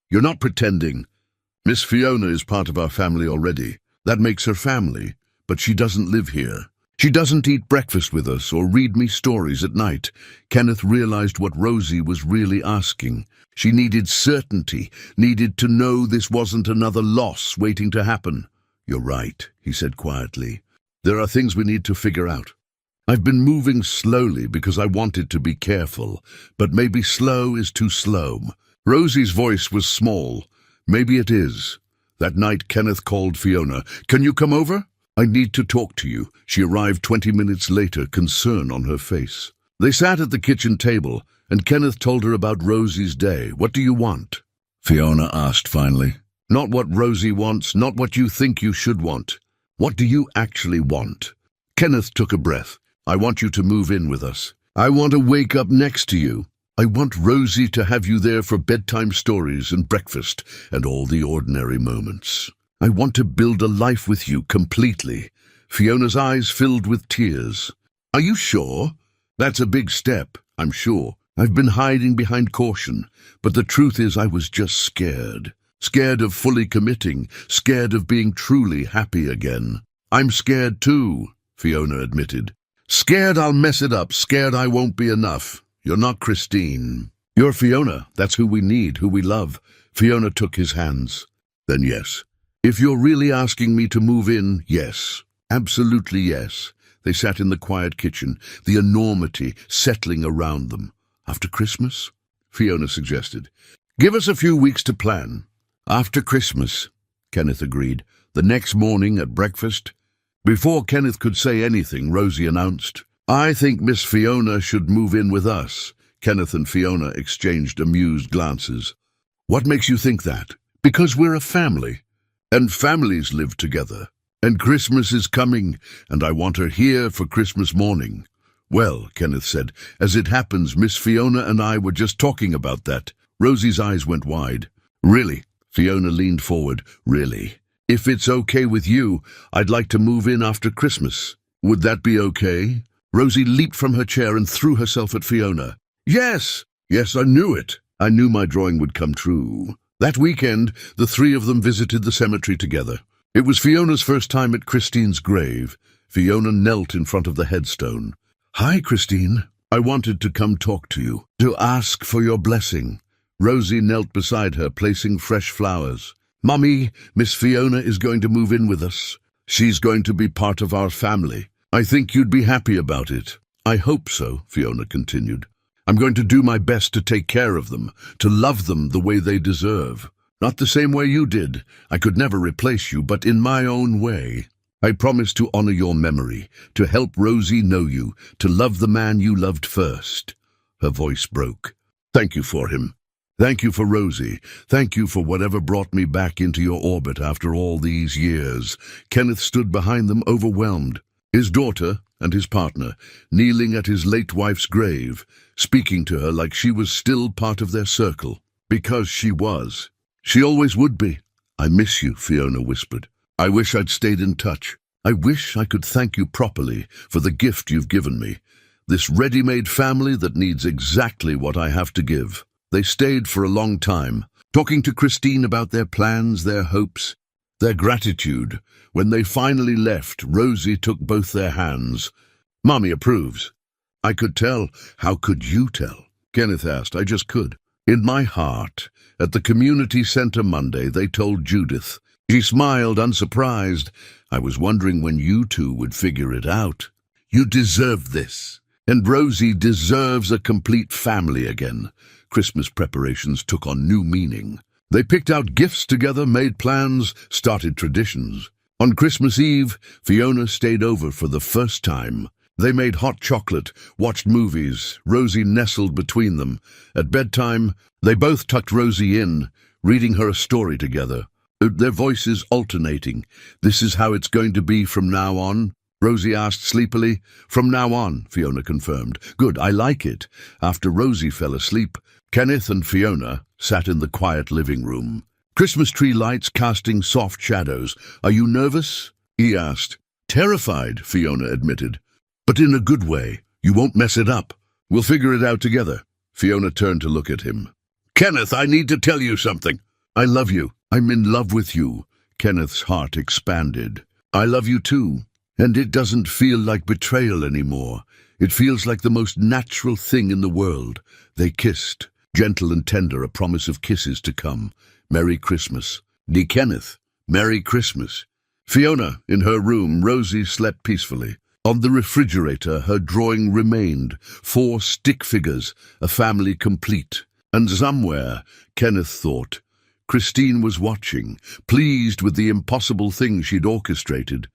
"You're not pretending. Miss Fiona is part of our family already. That makes her family, but she doesn't live here. She doesn't eat breakfast with us or read me stories at night." Kenneth realized what Rosie was really asking. She needed certainty, needed to know this wasn't another loss waiting to happen. "You're right," he said quietly. "There are things we need to figure out. I've been moving slowly because I wanted to be careful, but maybe slow is too slow." Rosie's voice was small. "Maybe it is." That night, Kenneth called Fiona. "Can you come over? I need to talk to you." She arrived 20 minutes later, concern on her face. They sat at the kitchen table, and Kenneth told her about Rosie's day. "What do you want?" Fiona asked finally. "Not what Rosie wants, not what you think you should want. What do you actually want?" Kenneth took a breath. "I want you to move in with us. I want to wake up next to you. I want Rosie to have you there for bedtime stories and breakfast and all the ordinary moments. I want to build a life with you completely." Fiona's eyes filled with tears. "Are you sure? That's a big step, I'm sure. I've been hiding behind caution, but the truth is I was just scared. Scared of fully committing, scared of being truly happy again." "I'm scared too," Fiona admitted. "Scared I'll mess it up, scared I won't be enough. You're not Christine. You're Fiona. That's who we need, who we love." Fiona took his hands. "Then yes, If you're really asking me to move in, yes. Absolutely yes. They sat in the quiet kitchen, the enormity settling around them. After Christmas? Fiona suggested. Give us a few weeks to plan. After Christmas, Kenneth agreed. The next morning at breakfast, before Kenneth could say anything, Rosie announced, I think Miss Fiona should move in with us. Kenneth and Fiona exchanged amused glances. What makes you think that? Because we're a family, and families live together. And Christmas is coming, and I want her here for Christmas morning. Well, Kenneth said, as it happens, Miss Fiona and I were just talking about that. Rosie's eyes went wide. Really? Fiona leaned forward. Really? If it's okay with you, I'd like to move in after Christmas. Would that be okay? Rosie leaped from her chair and threw herself at Fiona. Yes! Yes, I knew it. I knew my drawing would come true. That weekend, the three of them visited the cemetery together. It was Fiona's first time at Christine's grave. Fiona knelt in front of the headstone. Hi, Christine. I wanted to come talk to you, to ask for your blessing. Rosie knelt beside her, placing fresh flowers. Mummy, Miss Fiona is going to move in with us. She's going to be part of our family. I think you'd be happy about it. I hope so, Fiona continued. I'm going to do my best to take care of them, to love them the way they deserve. Not the same way you did. I could never replace you, but in my own way. I promise to honor your memory, to help Rosie know you, to love the man you loved first. Her voice broke. Thank you for him. Thank you for Rosie. Thank you for whatever brought me back into your orbit after all these years. Kenneth stood behind them, overwhelmed. His daughter and his partner, kneeling at his late wife's grave, speaking to her like she was still part of their circle. Because she was. She always would be. I miss you, Fiona whispered. I wish I'd stayed in touch. I wish I could thank you properly for the gift you've given me. This ready-made family that needs exactly what I have to give. They stayed for a long time, talking to Christine about their plans, their hopes, their gratitude. When they finally left, Rosie took both their hands. Mommy approves. I could tell. How could you tell? Kenneth asked. I just could. In my heart. At the community center Monday, they told Judith. She smiled, unsurprised. I was wondering when you two would figure it out. You deserve this. And Rosie deserves a complete family again. Christmas preparations took on new meaning. They picked out gifts together, made plans, started traditions. On Christmas Eve, Fiona stayed over for the first time. They made hot chocolate, watched movies. Rosie nestled between them. At bedtime, they both tucked Rosie in, reading her a story together. Their voices alternating. This is how it's going to be from now on? Rosie asked sleepily. From now on, Fiona confirmed. Good, I like it. After Rosie fell asleep, Kenneth and Fiona sat in the quiet living room. Christmas tree lights casting soft shadows. Are you nervous? He asked. Terrified, Fiona admitted. But in a good way. You won't mess it up. We'll figure it out together. Fiona turned to look at him. Kenneth, I need to tell you something. I love you. I'm in love with you. Kenneth's heart expanded. I love you too. And it doesn't feel like betrayal anymore. It feels like the most natural thing in the world. They kissed. Gentle and tender, a promise of kisses to come. Merry Christmas. Dear Kenneth, Merry Christmas. Fiona, in her room, Rosie slept peacefully. On the refrigerator, her drawing remained. 4 stick figures, a family complete. And somewhere, Kenneth thought, Christine was watching, pleased with the impossible thing she'd orchestrated.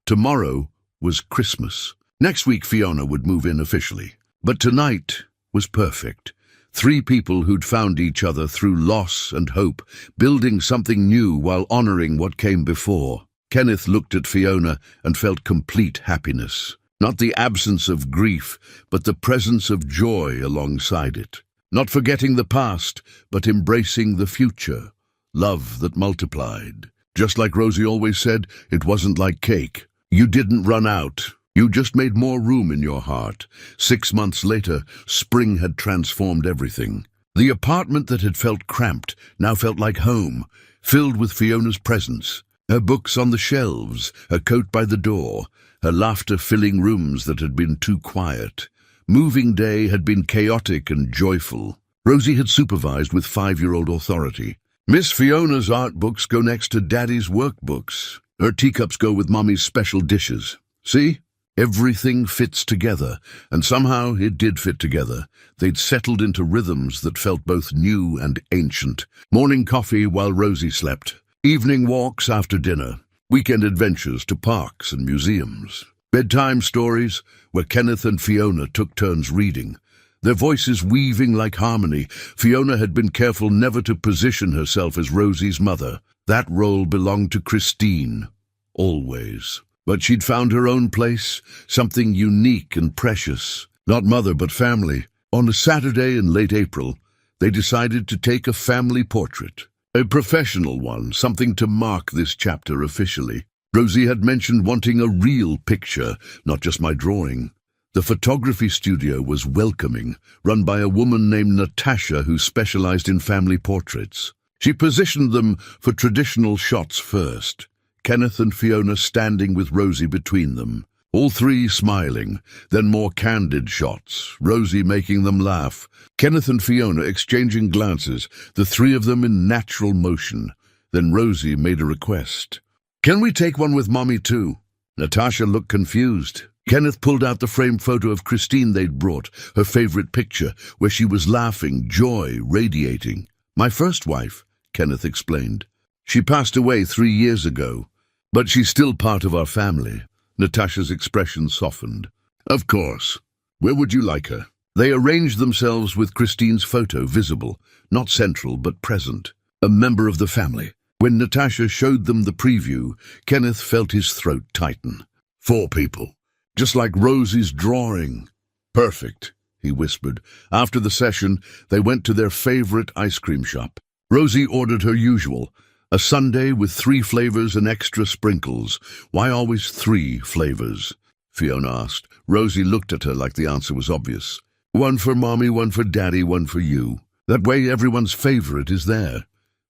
Tomorrow was Christmas. Next week, Fiona would move in officially. But tonight was perfect. 3 people who'd found each other through loss and hope, building something new while honoring what came before. Kenneth looked at Fiona and felt complete happiness. Not the absence of grief, but the presence of joy alongside it. Not forgetting the past, but embracing the future. Love that multiplied. Just like Rosie always said, it wasn't like cake. You didn't run out. You just made more room in your heart. 6 months later, spring had transformed everything. The apartment that had felt cramped now felt like home, filled with Fiona's presence. Her books on the shelves, her coat by the door, her laughter filling rooms that had been too quiet. Moving day had been chaotic and joyful. Rosie had supervised with 5-year-old authority. Miss Fiona's art books go next to Daddy's workbooks. Her teacups go with Mommy's special dishes. See? Everything fits together, and somehow it did fit together. They'd settled into rhythms that felt both new and ancient. Morning coffee while Rosie slept. Evening walks after dinner. Weekend adventures to parks and museums. Bedtime stories where Kenneth and Fiona took turns reading. Their voices weaving like harmony. Fiona had been careful never to position herself as Rosie's mother. That role belonged to Christine. Always. But she'd found her own place, something unique and precious. Not mother, but family. On a Saturday in late April, they decided to take a family portrait. A professional one, something to mark this chapter officially. Rosie had mentioned wanting a real picture, not just my drawing. The photography studio was welcoming, run by a woman named Natasha who specialized in family portraits. She positioned them for traditional shots first. Kenneth and Fiona standing with Rosie between them. All three smiling, then more candid shots, Rosie making them laugh. Kenneth and Fiona exchanging glances, the three of them in natural motion. Then Rosie made a request. "Can we take one with Mommy too?" Natasha looked confused. Kenneth pulled out the framed photo of Christine they'd brought, her favorite picture, where she was laughing, joy radiating. "My first wife," Kenneth explained. "She passed away 3 years ago. But she's still part of our family." Natasha's expression softened. "Of course. Where would you like her?" They arranged themselves with Christine's photo visible, not central but present, a member of the family. When Natasha showed them the preview, Kenneth felt his throat tighten. 4 people. Just like Rosie's drawing. "Perfect," he whispered. After the session, they went to their favorite ice cream shop. Rosie ordered her usual, a sundae with 3 flavors and extra sprinkles. "Why always 3 flavors?" Fiona asked. Rosie looked at her like the answer was obvious. "One for Mommy, one for Daddy, one for you. That way everyone's favorite is there."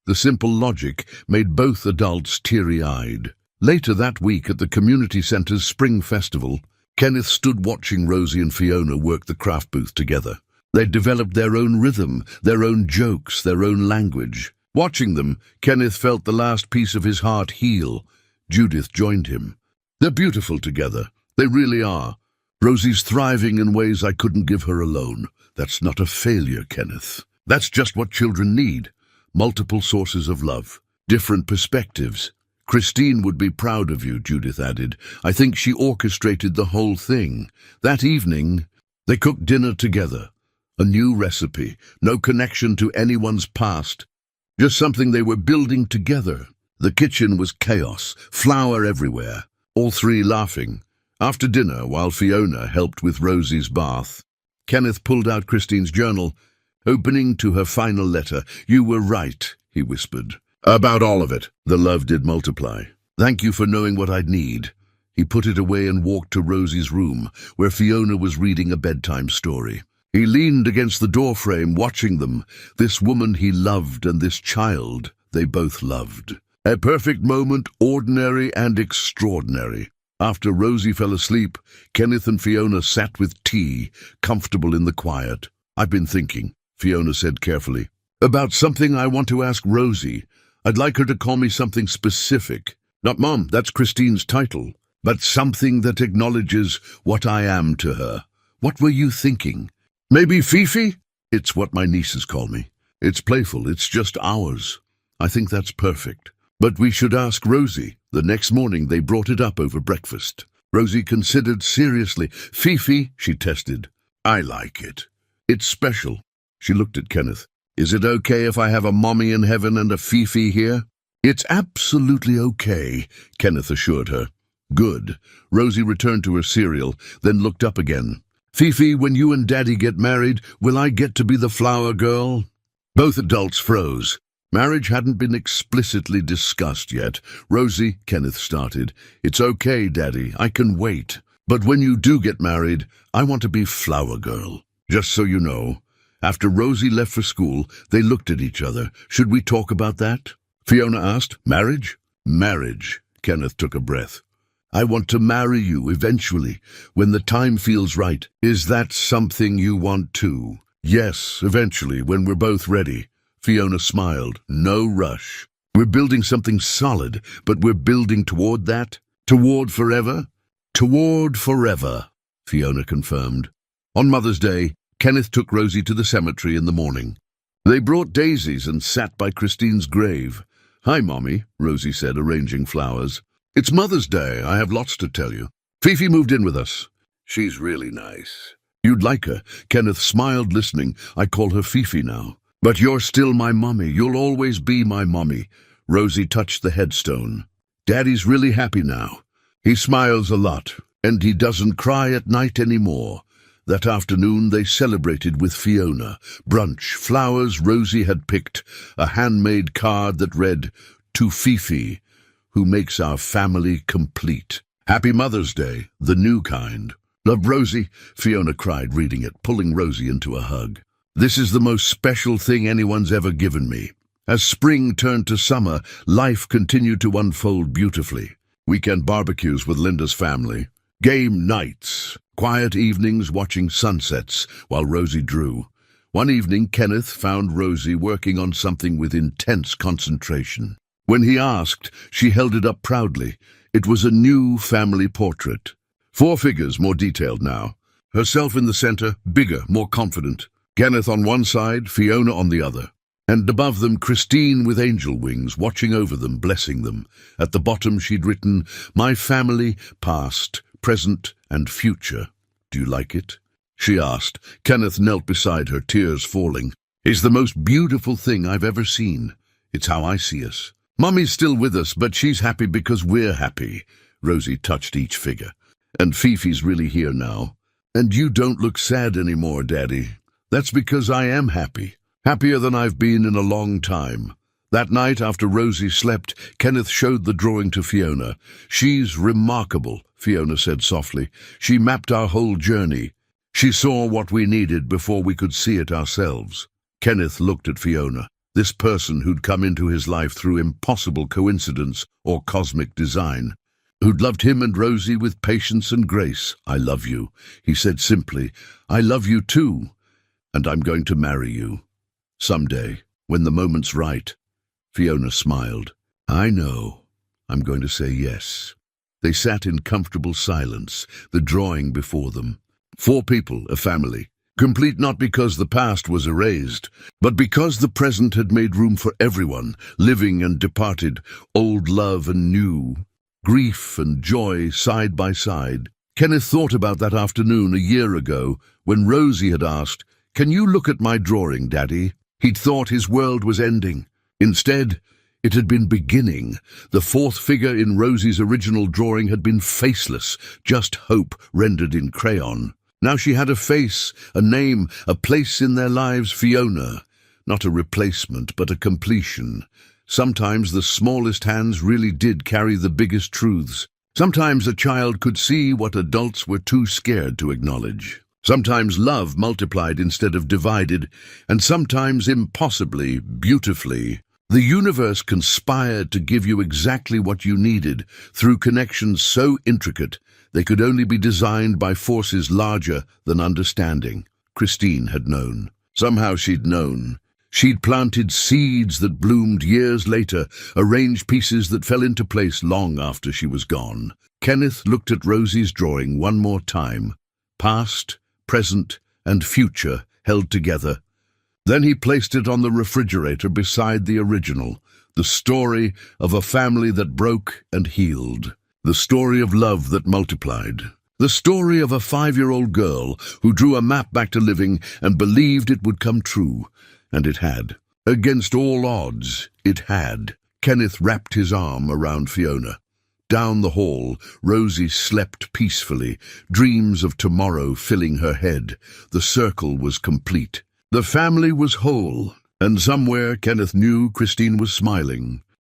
The simple logic made both adults teary-eyed. Later that week at the community center's spring festival, Kenneth stood watching Rosie and Fiona work the craft booth together. They'd developed their own rhythm, their own jokes, their own language. Watching them, Kenneth felt the last piece of his heart heal. Judith joined him. "They're beautiful together. They really are. Rosie's thriving in ways I couldn't give her alone. That's not a failure, Kenneth. That's just what children need. Multiple sources of love. Different perspectives. Christine would be proud of you," Judith added. "I think she orchestrated the whole thing." That evening, they cooked dinner together. A new recipe, no connection to anyone's past. Just something they were building together. The kitchen was chaos, flour everywhere, all three laughing. After dinner, while Fiona helped with Rosie's bath, Kenneth pulled out Christine's journal, opening to her final letter. "You were right," he whispered. "About all of it." The love did multiply. "Thank you for knowing what I'd need." He put it away and walked to Rosie's room, where Fiona was reading a bedtime story. He leaned against the doorframe, watching them, this woman he loved and this child they both loved. A perfect moment, ordinary and extraordinary. After Rosie fell asleep, Kenneth and Fiona sat with tea, comfortable in the quiet. "I've been thinking," Fiona said carefully, "about something I want to ask Rosie. I'd like her to call me something specific. Not Mom, that's Christine's title, but something that acknowledges what I am to her. What were you thinking? Maybe Fifi? It's what my nieces call me. It's playful, it's just ours. I think that's perfect. But we should ask Rosie." The next morning they brought it up over breakfast. Rosie considered seriously. "Fifi," she tested. "I like it. It's special." She looked at Kenneth. "Is it okay if I have a Mommy in heaven and a Fifi here?" "It's absolutely okay," Kenneth assured her. "Good." Rosie returned to her cereal, then looked up again. "Fifi, when you and Daddy get married, will I get to be the flower girl?" Both adults froze. Marriage hadn't been explicitly discussed yet. "Rosie," Kenneth started, "it's okay, Daddy, I can wait. But when you do get married, I want to be flower girl. Just so you know." After Rosie left for school, they looked at each other. "Should we talk about that?" Fiona asked. "Marriage?" "Marriage." Kenneth took a breath. "I want to marry you eventually, when the time feels right." "Is that something you want too?" "Yes, eventually, when we're both ready." Fiona smiled. No rush. We're building something solid, but we're building toward that. Toward forever? Toward forever, Fiona confirmed. On Mother's Day, Kenneth took Rosie to the cemetery in the morning. They brought daisies and sat by Christine's grave. "Hi, Mommy," Rosie said, arranging flowers. "It's Mother's Day. I have lots to tell you. Fifi moved in with us. She's really nice. You'd like her." Kenneth smiled, listening. "I call her Fifi now. But you're still my mommy. You'll always be my mommy." Rosie touched the headstone. "Daddy's really happy now. He smiles a lot, and he doesn't cry at night anymore." That afternoon they celebrated with Fiona. Brunch, flowers Rosie had picked, a handmade card that read, "To Fifi, who makes our family complete. Happy Mother's Day, the new kind." "Love, Rosie," Fiona cried, reading it, pulling Rosie into a hug. "This is the most special thing anyone's ever given me." As spring turned to summer, life continued to unfold beautifully. Weekend barbecues with Linda's family. Game nights. Quiet evenings watching sunsets while Rosie drew. One evening, Kenneth found Rosie working on something with intense concentration. When he asked, she held it up proudly. It was a new family portrait. 4 figures, more detailed now. Herself in the center, bigger, more confident. Kenneth on one side, Fiona on the other. And above them, Christine with angel wings, watching over them, blessing them. At the bottom she'd written, "My family, past, present, and future. Do you like it?" she asked. Kenneth knelt beside her, tears falling. "It's the most beautiful thing I've ever seen. It's how I see us. Mummy's still with us, but she's happy because we're happy." Rosie touched each figure. "And Fifi's really here now. And you don't look sad anymore, Daddy. That's because I am happy. Happier than I've been in a long time." That night, after Rosie slept, Kenneth showed the drawing to Fiona. "She's remarkable," Fiona said softly. "She mapped our whole journey. She saw what we needed before we could see it ourselves." Kenneth looked at Fiona, this person who'd come into his life through impossible coincidence or cosmic design, who'd loved him and Rosie with patience and grace. "I love you," he said simply. "I love you too, and I'm going to marry you. Someday, when the moment's right." Fiona smiled. "I know. I'm going to say yes." They sat in comfortable silence, the drawing before them. 4 people, a family, complete not because the past was erased, but because the present had made room for everyone, living and departed, old love and new, grief and joy side by side. Kenneth thought about that afternoon a year ago when Rosie had asked, "Can you look at my drawing, Daddy?" He'd thought his world was ending. Instead, it had been beginning. The 4th figure in Rosie's original drawing had been faceless, just hope rendered in crayon. Now she had a face, a name, a place in their lives, Fiona. Not a replacement, but a completion. Sometimes the smallest hands really did carry the biggest truths. Sometimes a child could see what adults were too scared to acknowledge. Sometimes love multiplied instead of divided, and sometimes impossibly, beautifully. The universe conspired to give you exactly what you needed through connections so intricate they could only be designed by forces larger than understanding. Christine had known. Somehow she'd known. She'd planted seeds that bloomed years later, arranged pieces that fell into place long after she was gone. Kenneth looked at Rosie's drawing one more time. Past, present, and future held together. Then he placed it on the refrigerator beside the original, the story of a family that broke and healed, the story of love that multiplied, the story of a 5-year-old girl who drew a map back to living and believed it would come true. And it had. Against all odds, it had. Kenneth wrapped his arm around Fiona. Down the hall, Rosie slept peacefully, dreams of tomorrow filling her head. The circle was complete. The family was whole, and somewhere Kenneth knew Christine was smiling.